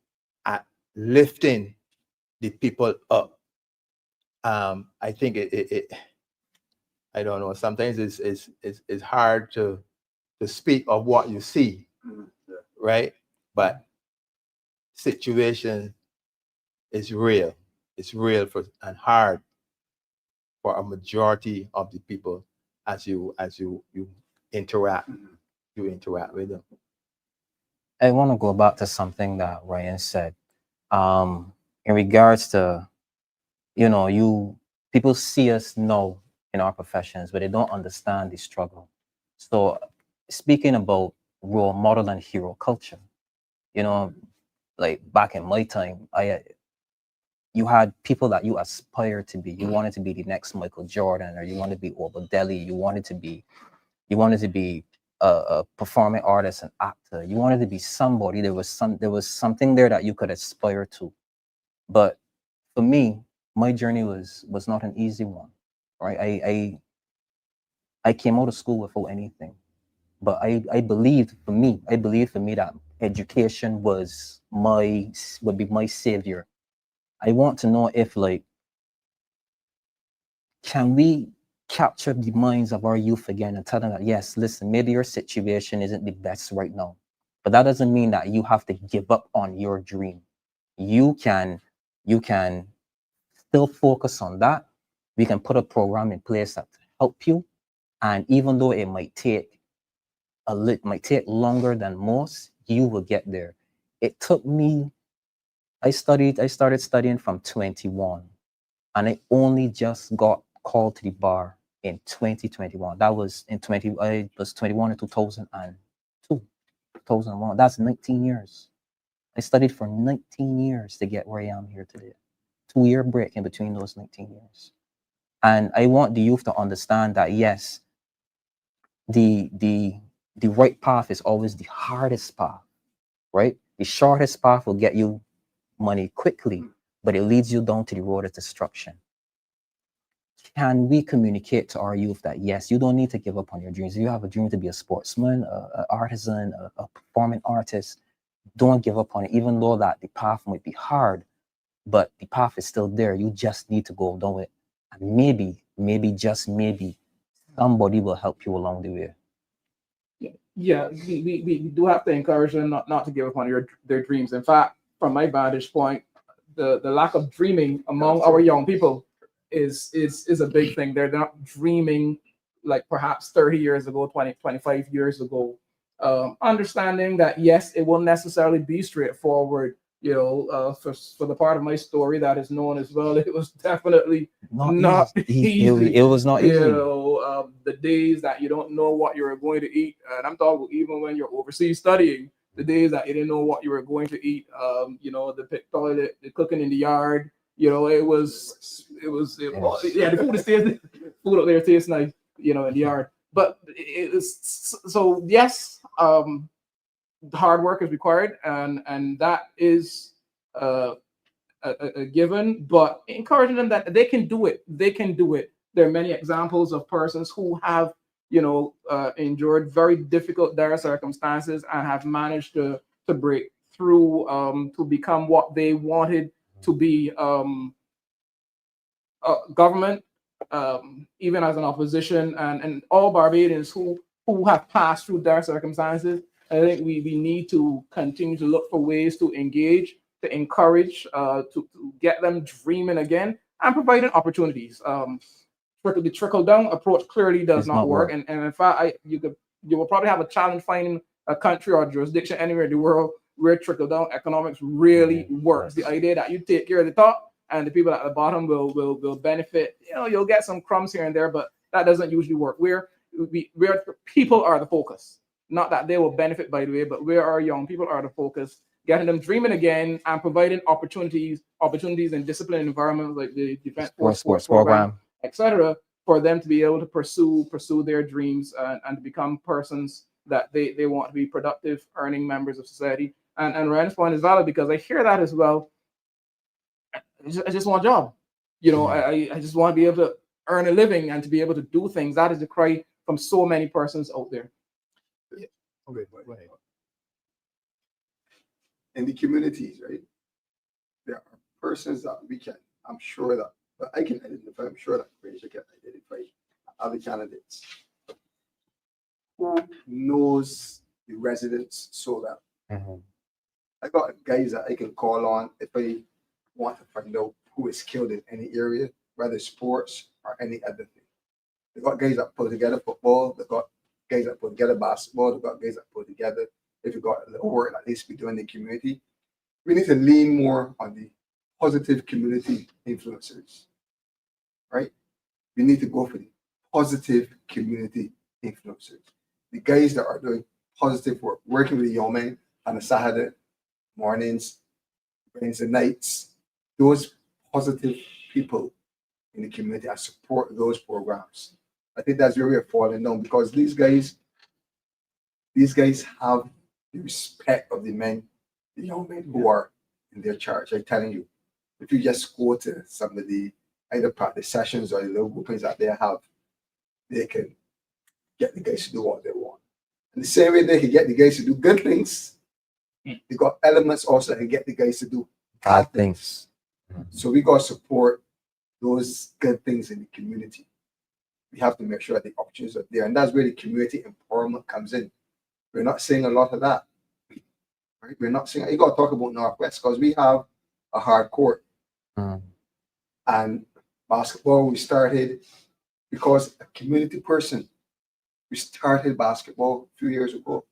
at lifting the people up. I think it I don't know. Sometimes it's hard to speak of what you see, right? But situation is real. It's real and hard for a majority of the people as you interact with them. I want to go back to something that Ryan said in regards to, people see us now in our professions, but they don't understand the struggle. So speaking about role model and hero culture, like back in my time, you had people that you aspired to be. You wanted to be the next Michael Jordan, or you wanted to be Obadeli. You wanted to be a performing artist and actor. You wanted to be somebody. There was something there that you could aspire to. But for me, my journey was not an easy one, right? I came out of school without anything, but I believed for me that education would be my savior. I want to know if, like, can we capture the minds of our youth again and tell them that, yes, listen, maybe your situation isn't the best right now, but that doesn't mean that you have to give up on your dream. You can still focus on that. We can put a program in place that help you, and even though it might take longer than most, you will get there. It took me. I started studying from 21, and I only just got called to the bar in 2021. That was I was 21 in 2002, 2001. That's 19 years. I studied for 19 years to get where I am here today. 2-year break in between those 19 years. And I want the youth to understand that, yes, the right path is always the hardest path, right? The shortest path will get you money quickly, but it leads you down to the road of destruction. Can we communicate to our youth that, yes, you don't need to give up on your dreams? If you have a dream to be a sportsman, an artisan, a performing artist, don't give up on it, even though that the path might be hard, but the path is still there. You just need to go down it. And maybe, just maybe, somebody will help you along the way. Yeah, we do have to encourage them not to give up on their dreams. In fact, from my vantage point, the lack of dreaming among our young people is a big thing. They're not dreaming like perhaps 30 years ago, 25 years ago. Understanding that, yes, it won't necessarily be straightforward. For the part of my story that is known as well, it was definitely not easy. It was not easy. The days that you don't know what you're going to eat, and I'm talking even when you're overseas studying, the days that you didn't know what you were going to eat, the pit toilet, the cooking in the yard, the food up there tastes nice, in the yard. But it is so, yes, hard work is required, and that is a given, but encouraging them that they can do it. There are many examples of persons who have endured very difficult, dire circumstances and have managed to break through to become what they wanted to be. Government, even as an opposition, and all Barbadians who have passed through dire circumstances. I think we need to continue to look for ways to engage, to encourage, to get them dreaming again, and providing opportunities. The trickle-down approach clearly does not work. And in fact, you will probably have a challenge finding a country or jurisdiction anywhere in the world where trickle-down economics really works. The idea that you take care of the top and the people at the bottom will benefit. You know, you'll get some crumbs here and there, but that doesn't usually work. We're people are the focus. Not that they will benefit by the way, but where our young people are the focus, getting them dreaming again and providing opportunities in disciplined environments like the Defense Force Sports Program, etc., for them to be able to pursue their dreams and to become persons that they want to be productive, earning members of society. And Ryan's point is valid because I hear that as well. I just want a job. You know, I just want to be able to earn a living and to be able to do things. That is the cry from so many persons out there. Okay, go ahead. In the communities, right? There are persons that we can, I'm sure that, but I can identify, I'm sure that Grainger can identify other candidates who knows the residents so well. I got guys that I can call on if I want to find out who is skilled in any area, whether sports or any other thing. They got guys that put together football, they got guys that put together basketball, they got guys that put together, if you got the work at least we do in the community. We need to lean more on the positive community influencers, right? We need to go for the positive community influencers. The guys that are doing positive work, working with the young men on a Saturday mornings, Wednesday nights, those positive people in the community and support those programs. I think that's where we're falling down because these guys have the respect of the men, the young men who are in their charge. I'm telling you, if you just go to some of the either practice sessions or the little groupings that they have, they can get the guys to do what they want. And the same way they can get the guys to do good things, they got elements also that can get the guys to do bad things. So we got to support those good things in the community. We have to make sure that the options are there. And that's where the community empowerment comes in. We're not seeing a lot of that. Right? We're not seeing, you got to talk about Northwest because we have a hard court. And basketball, we started because a community person, we started basketball a few years ago.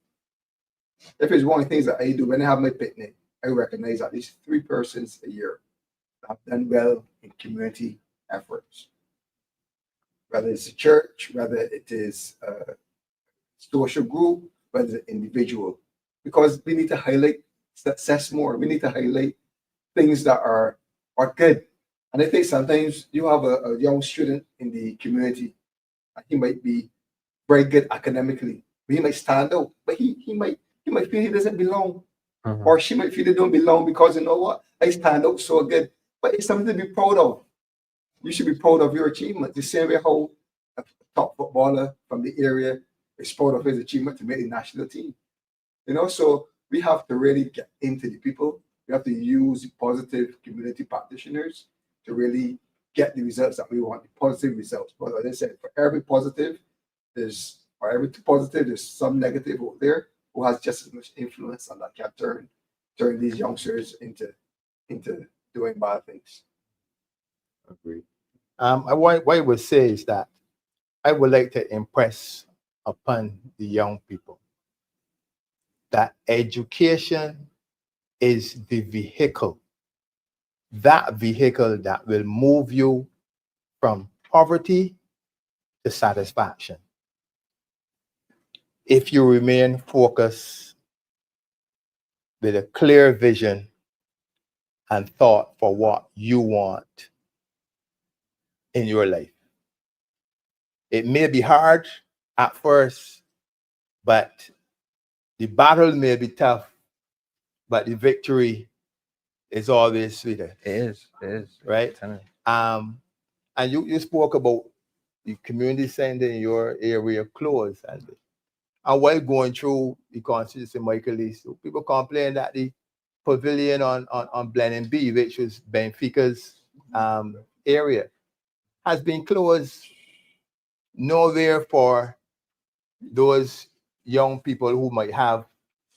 If it's one of the things that I do when I have my picnic, I recognize at least 3 persons a year that have done well in community efforts. Whether it's a church, whether it is a social group, whether it's an individual. Because we need to highlight success more. We need to highlight things that are good. And I think sometimes you have a young student in the community, and he might be very good academically, but he might stand out, but he might feel he doesn't belong. Or she might feel they don't belong because you know what? I stand out so good. But it's something to be proud of. You should be proud of your achievement. The same way how a top footballer from the area is proud of his achievement to make the national team. You know, so we have to really get into the people. We have to use positive community practitioners to really get the results that we want, the positive results. But as I said, for every positive, there's some negative out there who has just as much influence and that can turn these youngsters into doing bad things. Agreed. What I would say is that I would like to impress upon the young people that education is the vehicle, that vehicle that will move you from poverty to satisfaction. If you remain focused with a clear vision and thought for what you want in your life. It may be hard at first, but the battle may be tough, but the victory is always sweeter. It is. Right? And you spoke about the community center in your area closed. And while going through the constituency, Michael East, people complain that the pavilion on Blenheim B, which was Benfica's area, has been closed. Nowhere for those young people who might have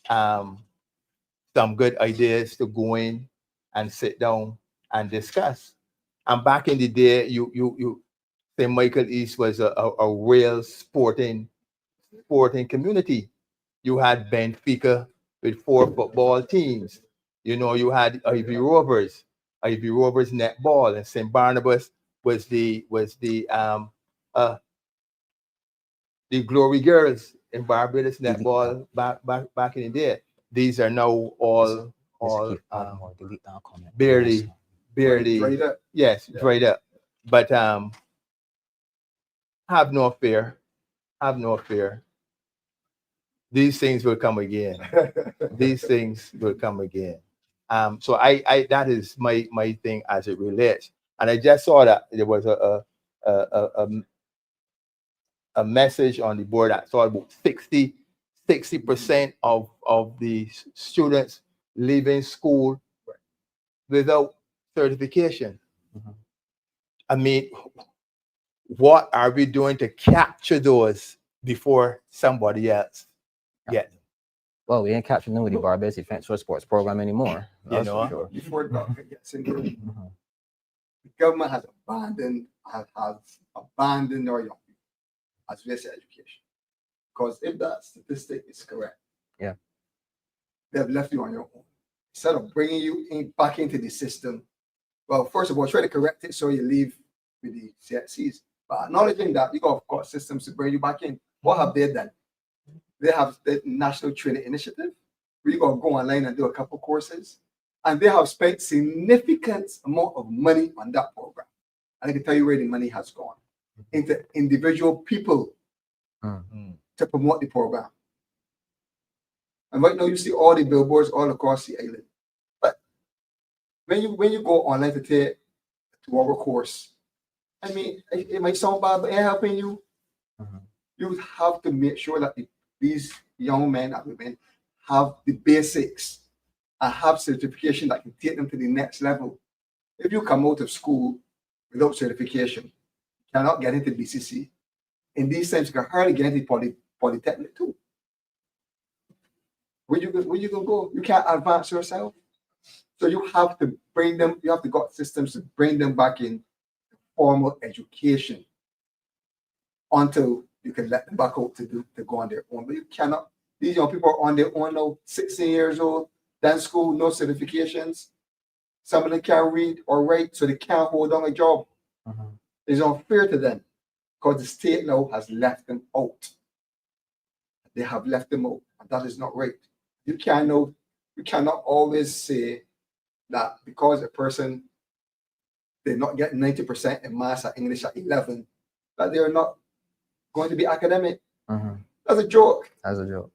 some good ideas to go in and sit down and discuss. And back in the day, you St. Michael East was a real sporting community. You had Benfica with 4 football teams. You know, you had Ivy Rovers. Ivy Rovers netball, and St. Barnabas was the Glory Girls in Barbados netball back in the day. These are now all delete that comment. barely Dried up. yes, dried up. But have no fear. Have no fear. These things will come again. These things will come again. So I that is my thing as it relates. And I just saw that there was a message on the board that saw about 60% of the students leaving school without certification. Mhm. I mean, what are we doing to capture those before somebody else gets them? Well, we ain't capturing them with the Barbados Defense for Sports program anymore. That's for sure. Before Dr. gets in there, Mhm. the government has abandoned our young people as basic education. Because if that statistic is correct, Yeah. they've left you on your own. Instead of bringing you back into the system, well, first of all, try to correct it so you leave with the CXCs. But acknowledging that you got systems to bring you back in, what have they done? They have the National Training Initiative, where you got to go online and do a couple courses. And they have spent significant amount of money on that program. And I can tell you where the money has gone. Into individual people to promote the program. And right now you see all the billboards all across the island. But when you go online to take a 2-hour course, I mean, it might sound bad, but it helping you. You have to make sure that these young men and women have the basics and have certification that can take them to the next level. If you come out of school without certification, you cannot get into BCC. In these times, you can hardly get into Polytechnic too. Where you gonna go? You can't advance yourself. So you have to bring them, you have to got systems to bring them back in formal education until you can let them back out to go on their own. But you cannot, these young people are on their own now, 16 years old, done school, no certifications. Some of them can't read or write, so they can't hold on a job. It's unfair to them because the state now has left them out. They have left them out, and that is not right. You cannot always say that because a person did not get 90% in maths or English at 11, that they are not going to be academic. That's a joke. That's a joke.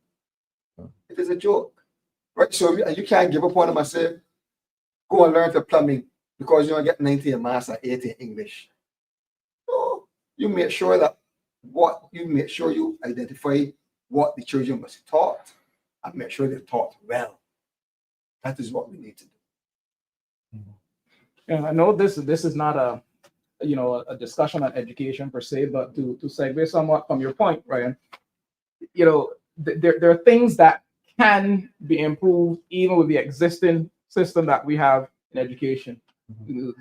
It is a joke. Right? So you can't give up on them and say, go and learn the plumbing because you don't get 90 in maths or 80 in English. So you make sure you identify what the children must be taught and make sure they're taught well. That is what we need to do. And I know this is not a discussion on education per se, but to segue somewhat from your point, Ryan, there are things that can be improved even with the existing system that we have in education. The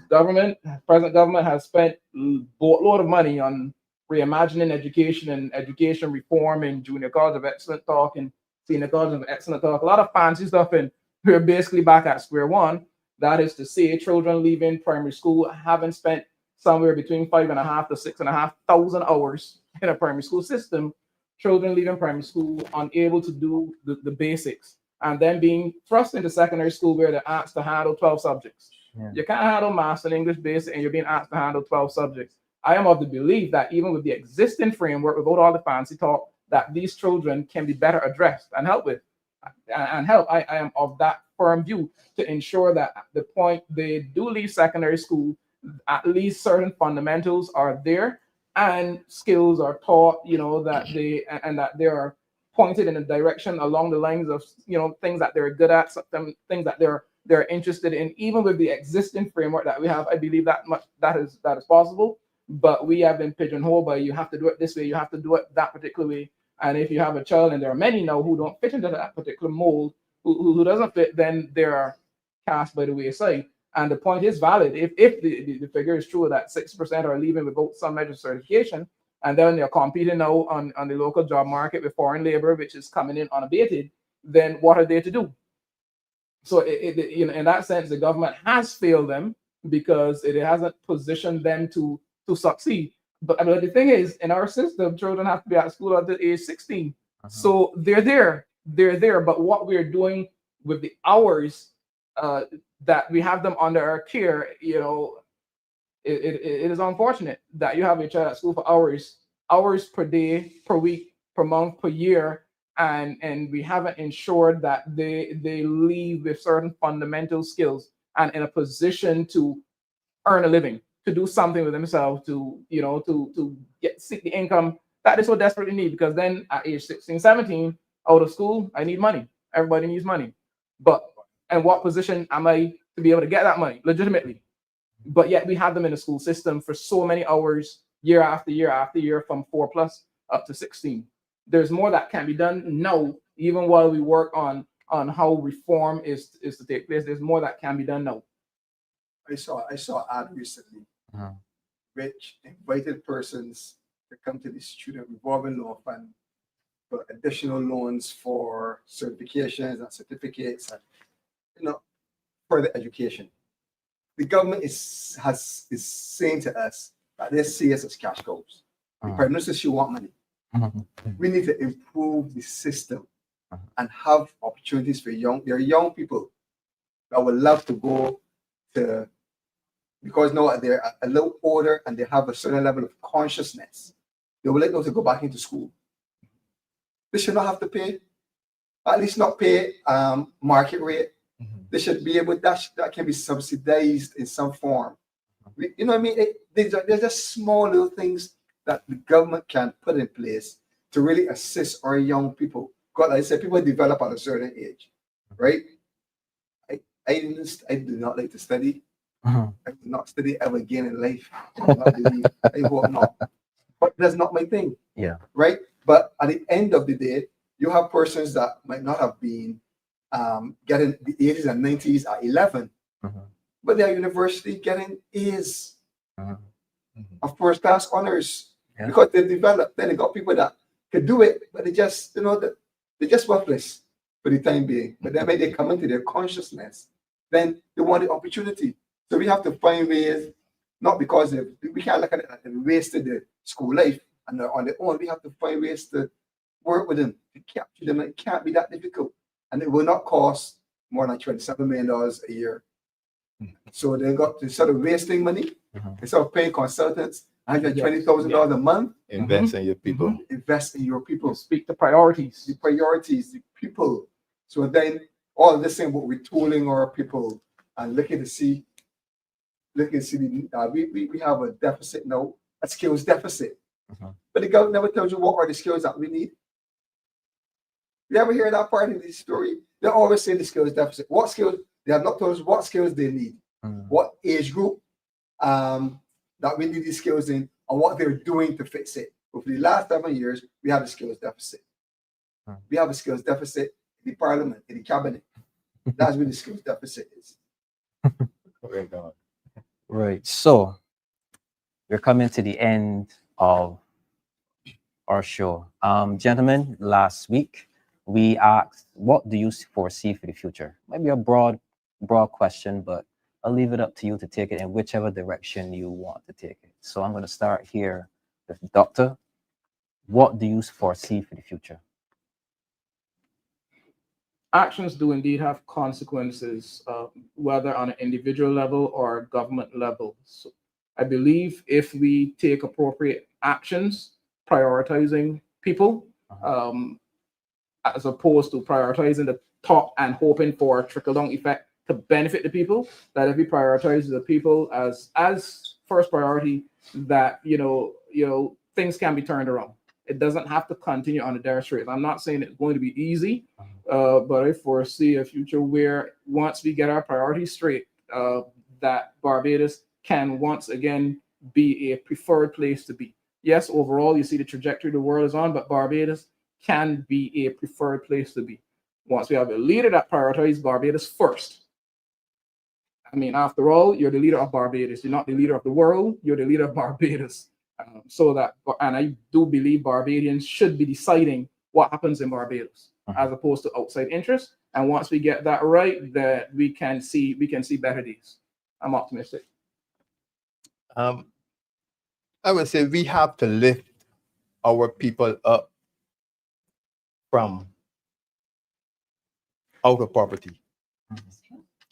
present government has spent a boatload of money on reimagining education and education reform and junior college of excellent talk and senior college of excellent talk, a lot of fancy stuff, and we're basically back at square one. That is to say, children leaving primary school having spent somewhere between 5,500 to 6,500 hours in a primary school system, children leaving primary school unable to do the basics, and then being thrust into secondary school where they're asked to handle 12 subjects. You can't handle maths and English basic, and you're being asked to handle 12 subjects. I am of the belief that even with the existing framework, without all the fancy talk, that these children can be better addressed and helped with. I am of that firm view to ensure that at the point they do leave secondary school, at least certain fundamentals are there and skills are taught, that they are pointed in a direction along the lines of, things that they're good at, things that they're interested in. Even with the existing framework that we have, I believe that is possible. But we have been pigeonholed by you have to do it this way, you have to do it that particular way. And if you have a child, and there are many now who don't fit into that particular mold, who doesn't fit, then they're cast by the wayside. And the point is valid. If the figure is true that 6% are leaving without some measure of certification, and then they're competing now on the local job market with foreign labor, which is coming in unabated, then what are they to do? So you know, in that sense, the government has failed them because it hasn't positioned them to succeed. But I mean, the thing is, in our system, children have to be at school until age 16. So they're there. But what we're doing with the hours that we have them under our care, you know, it is unfortunate that you have a child at school for hours per day, per week, per month, per year, and we haven't ensured that they leave with certain fundamental skills and in a position to earn a living, to do something with themselves, to you know, to seek the income that they so desperately need. Because then at age 16, 17, out of school, I need money. Everybody needs money. But in what position am I to be able to get that money legitimately? But yet we have them in the school system for so many hours, year after year after year, from 4+ up to 16. There's more that can be done now, even while we work on how reform is to take place. There's more that can be done now. I saw ad recently, which invited persons to come to the student revolving loan fund for additional loans for certifications and certificates and, you know, further education. The government is saying to us that they see us as cash cows. The prime minister, she want money. We need to improve the system and have opportunities for there are young people that would love to go to, because now they're a little older and they have a certain level of consciousness. They would like them to go back into school. They should not have to pay, at least not pay market rate. They should be able, that can be subsidized in some form. You know what I mean? There's just small little things that the government can put in place to really assist our young people. Because like I said, people develop at a certain age, right? I do not like to study. I will not study ever again in life. I hope not. But that's not my thing. Yeah. Right? But at the end of the day, you have persons that might not have been getting the 80s and 90s at 11, but they're university getting A's of first class honors because they developed. Then they got people that could do it, but they just, you know, they're just worthless for the time being. But then when they come into their consciousness, then they want the opportunity. So we have to find ways, not because we can't look at it and wasted the school life and on their own. We have to find ways to work with them, to capture them. It can't be that difficult. And it will not cost more than $27 million a year. So they got to, instead of wasting money, instead of paying consultants $120,000 a month, invest in your people. Invest in your people. Speak the priorities. The priorities, the people. So then all this thing about retooling our people and looking to see we have a deficit now, a skills deficit. But the government never tells you what are the skills that we need. You ever hear that part of the story? They always say the skills deficit. What skills? They have not told us what skills they need, what age group that we need these skills in, and what they're doing to fix it. But for the last 7 years, we have a skills deficit. We have a skills deficit in the parliament, in the cabinet. That's where the skills deficit is. Right. So we're coming to the end of our show. Gentlemen, last week we asked, what do you foresee for the future? Maybe a broad question, but I'll leave it up to you to take it in whichever direction you want to take it. So I'm going to start here with Doctor. What do you foresee for the future? Actions do indeed have consequences, whether on an individual level or government level. So I believe if we take appropriate actions, prioritizing people, as opposed to prioritizing the top and hoping for a trickle-down effect to benefit the people, that if we prioritize the people as first priority, that you know things can be turned around. It doesn't have to continue on a dire straight. I'm not saying it's going to be easy, but I foresee a future where once we get our priorities straight, that Barbados can once again be a preferred place to be. Yes, overall, you see the trajectory the world is on, but Barbados can be a preferred place to be. Once we have a leader that prioritizes Barbados first. I mean, after all, you're the leader of Barbados. You're not the leader of the world. You're the leader of Barbados. And I do believe Barbadians should be deciding what happens in Barbados. as opposed to outside interest. And once we get that right, that we can see better days. I'm optimistic. I would say we have to lift our people up from out of poverty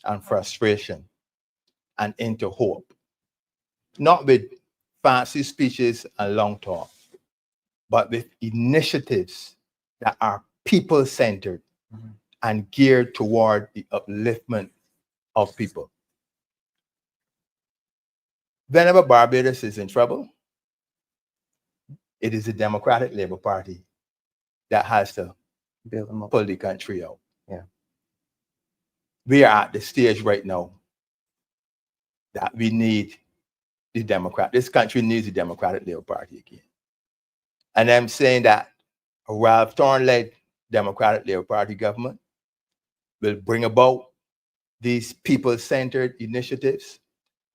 and frustration and into hope. Not with fancy speeches and long talk, but with initiatives that are people-centered and geared toward the upliftment of people. Whenever Barbados is in trouble, it is the Democratic Labour Party that has to pull the country out. Yeah. We are at the stage right now that we need this country needs the Democratic Labour Party again. And I'm saying that a Ralph Thorne-led Democratic Labour Party government will bring about these people-centered initiatives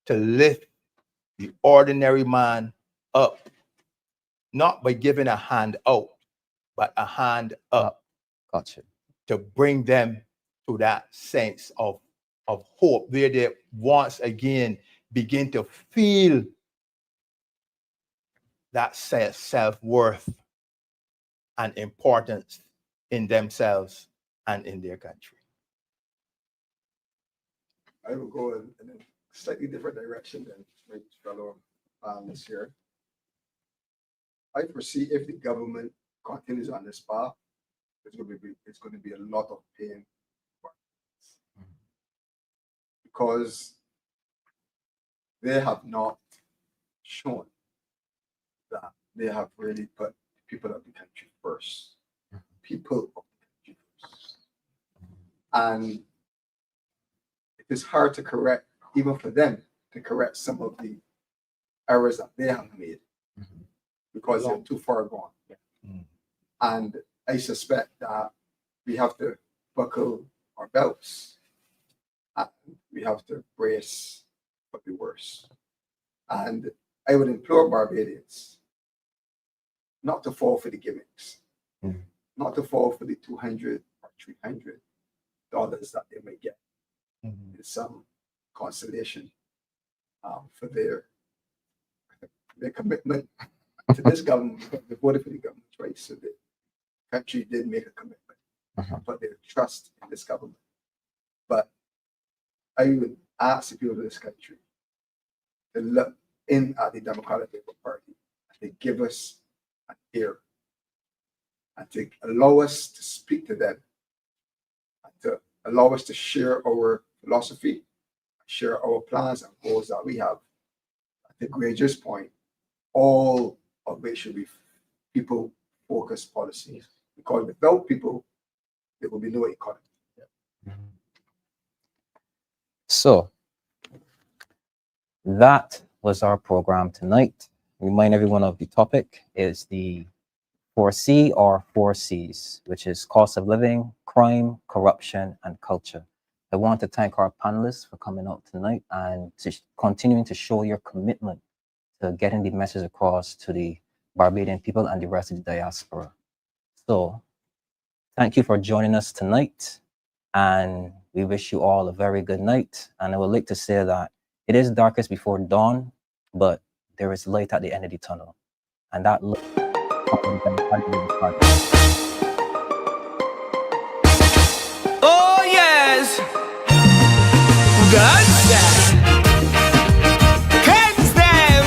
to lift the ordinary man up, not by giving a hand out, but a hand up. Gotcha. To bring them to that sense of hope, where they once again begin to feel that self-worth and importance in themselves and in their country. I will go in a slightly different direction than my fellow panelists here. I foresee if the government continues on this path, it's going to be a lot of pain because they have not shown that they have really put people of the country first. People of the country first. And it is hard to correct, even for them, to correct some of the errors that they have made because they're too far gone. And I suspect that we have to buckle our belts and we have to brace for the worst. And I would implore Barbadians not to fall for the gimmicks, not to fall for the $200 or $300 that they may get in some consolation for their commitment to this government. They voted for the government, right? So the country did make a commitment, but their trust in this government. But I would ask the people of this country to look in at the Democratic Labour Party and to give us an ear and to allow us to speak to them and to allow us to share our philosophy, share our plans and goals that we have. To Grainger's point, all of which should be people-focused policies, because without people, there will be no economy. So that was our program tonight. Remind everyone of the topic is the Foresee or Foresees, which is cost of living, crime, corruption, and culture. I want to thank our panelists for coming out tonight and continuing to show your commitment to getting the message across to the Barbadian people and the rest of the diaspora. So thank you for joining us tonight, and we wish you all a very good night. And I would like to say that it is darkest before dawn, but there is light at the end of the tunnel. And that light oh yes, guns cleanse them.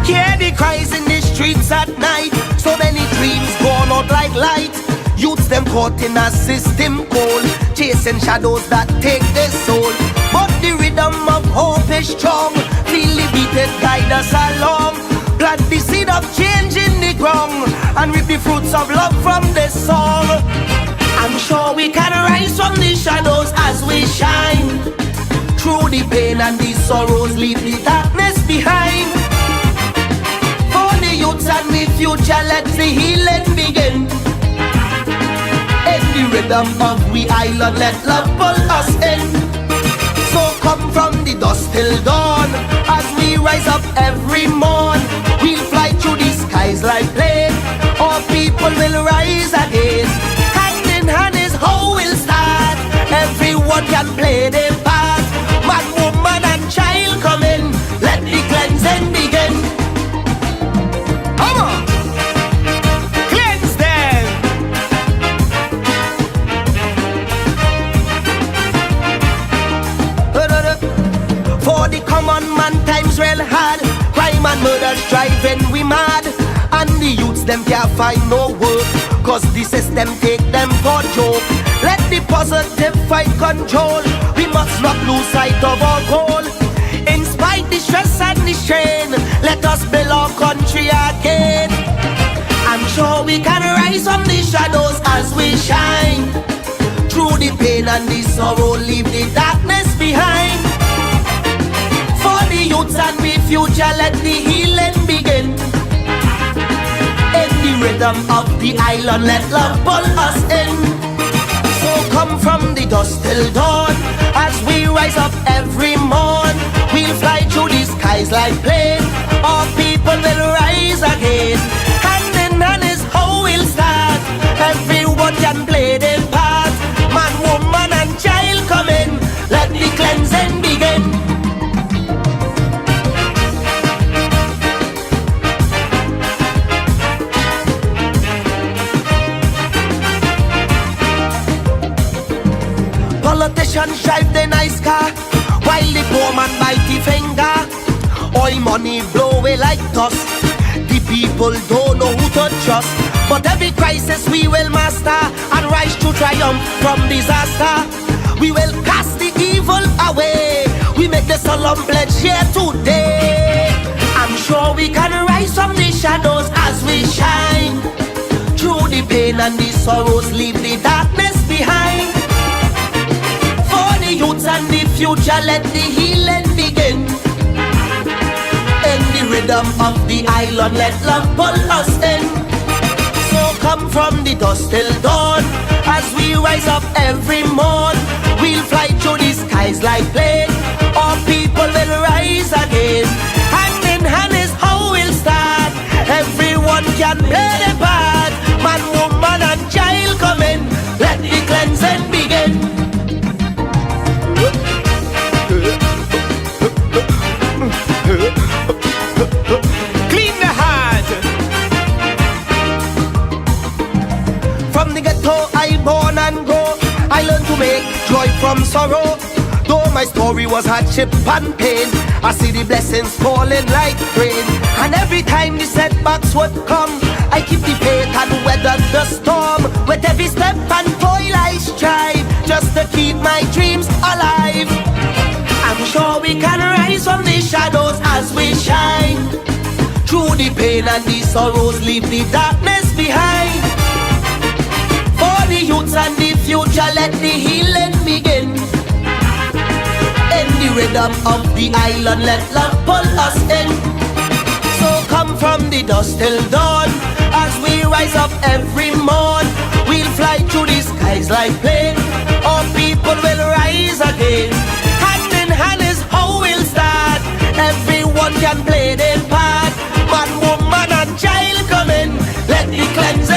Hear the cries in the streets at night. So many dreams gone out like light. Youths them caught in a system cold, chasing shadows that take their soul. But the rhythm of hope is strong. Feel the beat, guide us along. Plant the seed of change in the ground and reap the fruits of love from this song. I'm sure we can rise from the shadows as we shine. Through the pain and the sorrows, leave the darkness behind. For the youths and the future, let the healing begin. In the rhythm of we island, let love pull us in. So come from the dust till dawn. As we rise up every morn, we'll fly through the skies like plane. All people will rise again. Hand in hand is how we'll start. Everyone can play their part. Man, woman and child come in. Let the cleansing begin. Come on, cleanse them. For the common man times real hard. Crime and murder's driving we mad. And the youths them can't find no work, cause the system take them for joke. Let the positive fight control. We must not lose sight of our goal. In spite the stress and the strain, let us build our country again. I'm sure we can rise from the shadows as we shine. Through the pain and the sorrow, leave the darkness behind. For the youths and the future, let the healing begin. In the rhythm of the island, let love pull us in. So come from the dust till dawn. As we rise up every morn, we'll fly through the skies like plane. All people will rise again. Hand in hand is how we'll start. Everyone can play their part. Man, woman and child come in. Let the cleansing begin. Politicians drive the nice car, while the poor man bite the finger. Oil money blow away like dust. The people don't know who to trust. But every crisis we will master and rise to triumph from disaster. We will cast the evil away. We make the solemn pledge here today. I'm sure we can rise from the shadows as we shine. Through the pain and the sorrows, leave the darkness behind. The youths and the future, let the healing begin. In the rhythm of the island, let love pull us in. So come from the dust till dawn. As we rise up every morn, we'll fly through the skies like plane. All people will rise again. Hand in hand is how we'll start. Everyone can play their part. Man, woman and child come in. Let the cleansing begin. Clean the heart. From the ghetto I born and grow, I learned to make joy from sorrow. Though my story was hardship and pain, I see the blessings falling like rain. And every time the setbacks would come, I keep the faith and weather the storm. With every step and toil I strive, just to keep my dreams alive. I'm sure we can rise from the shadows as we shine. Through the pain and the sorrows, leave the darkness behind. For the youths and the future, let the healing begin. In the rhythm of the island, let love pull us in. So come from the dust till dawn. As we rise up every morn, we'll fly through the skies like plane. All people will rise again. Hand in hand is how we'll start. Everyone can play their part. Man, woman and child come in. Let the cleanse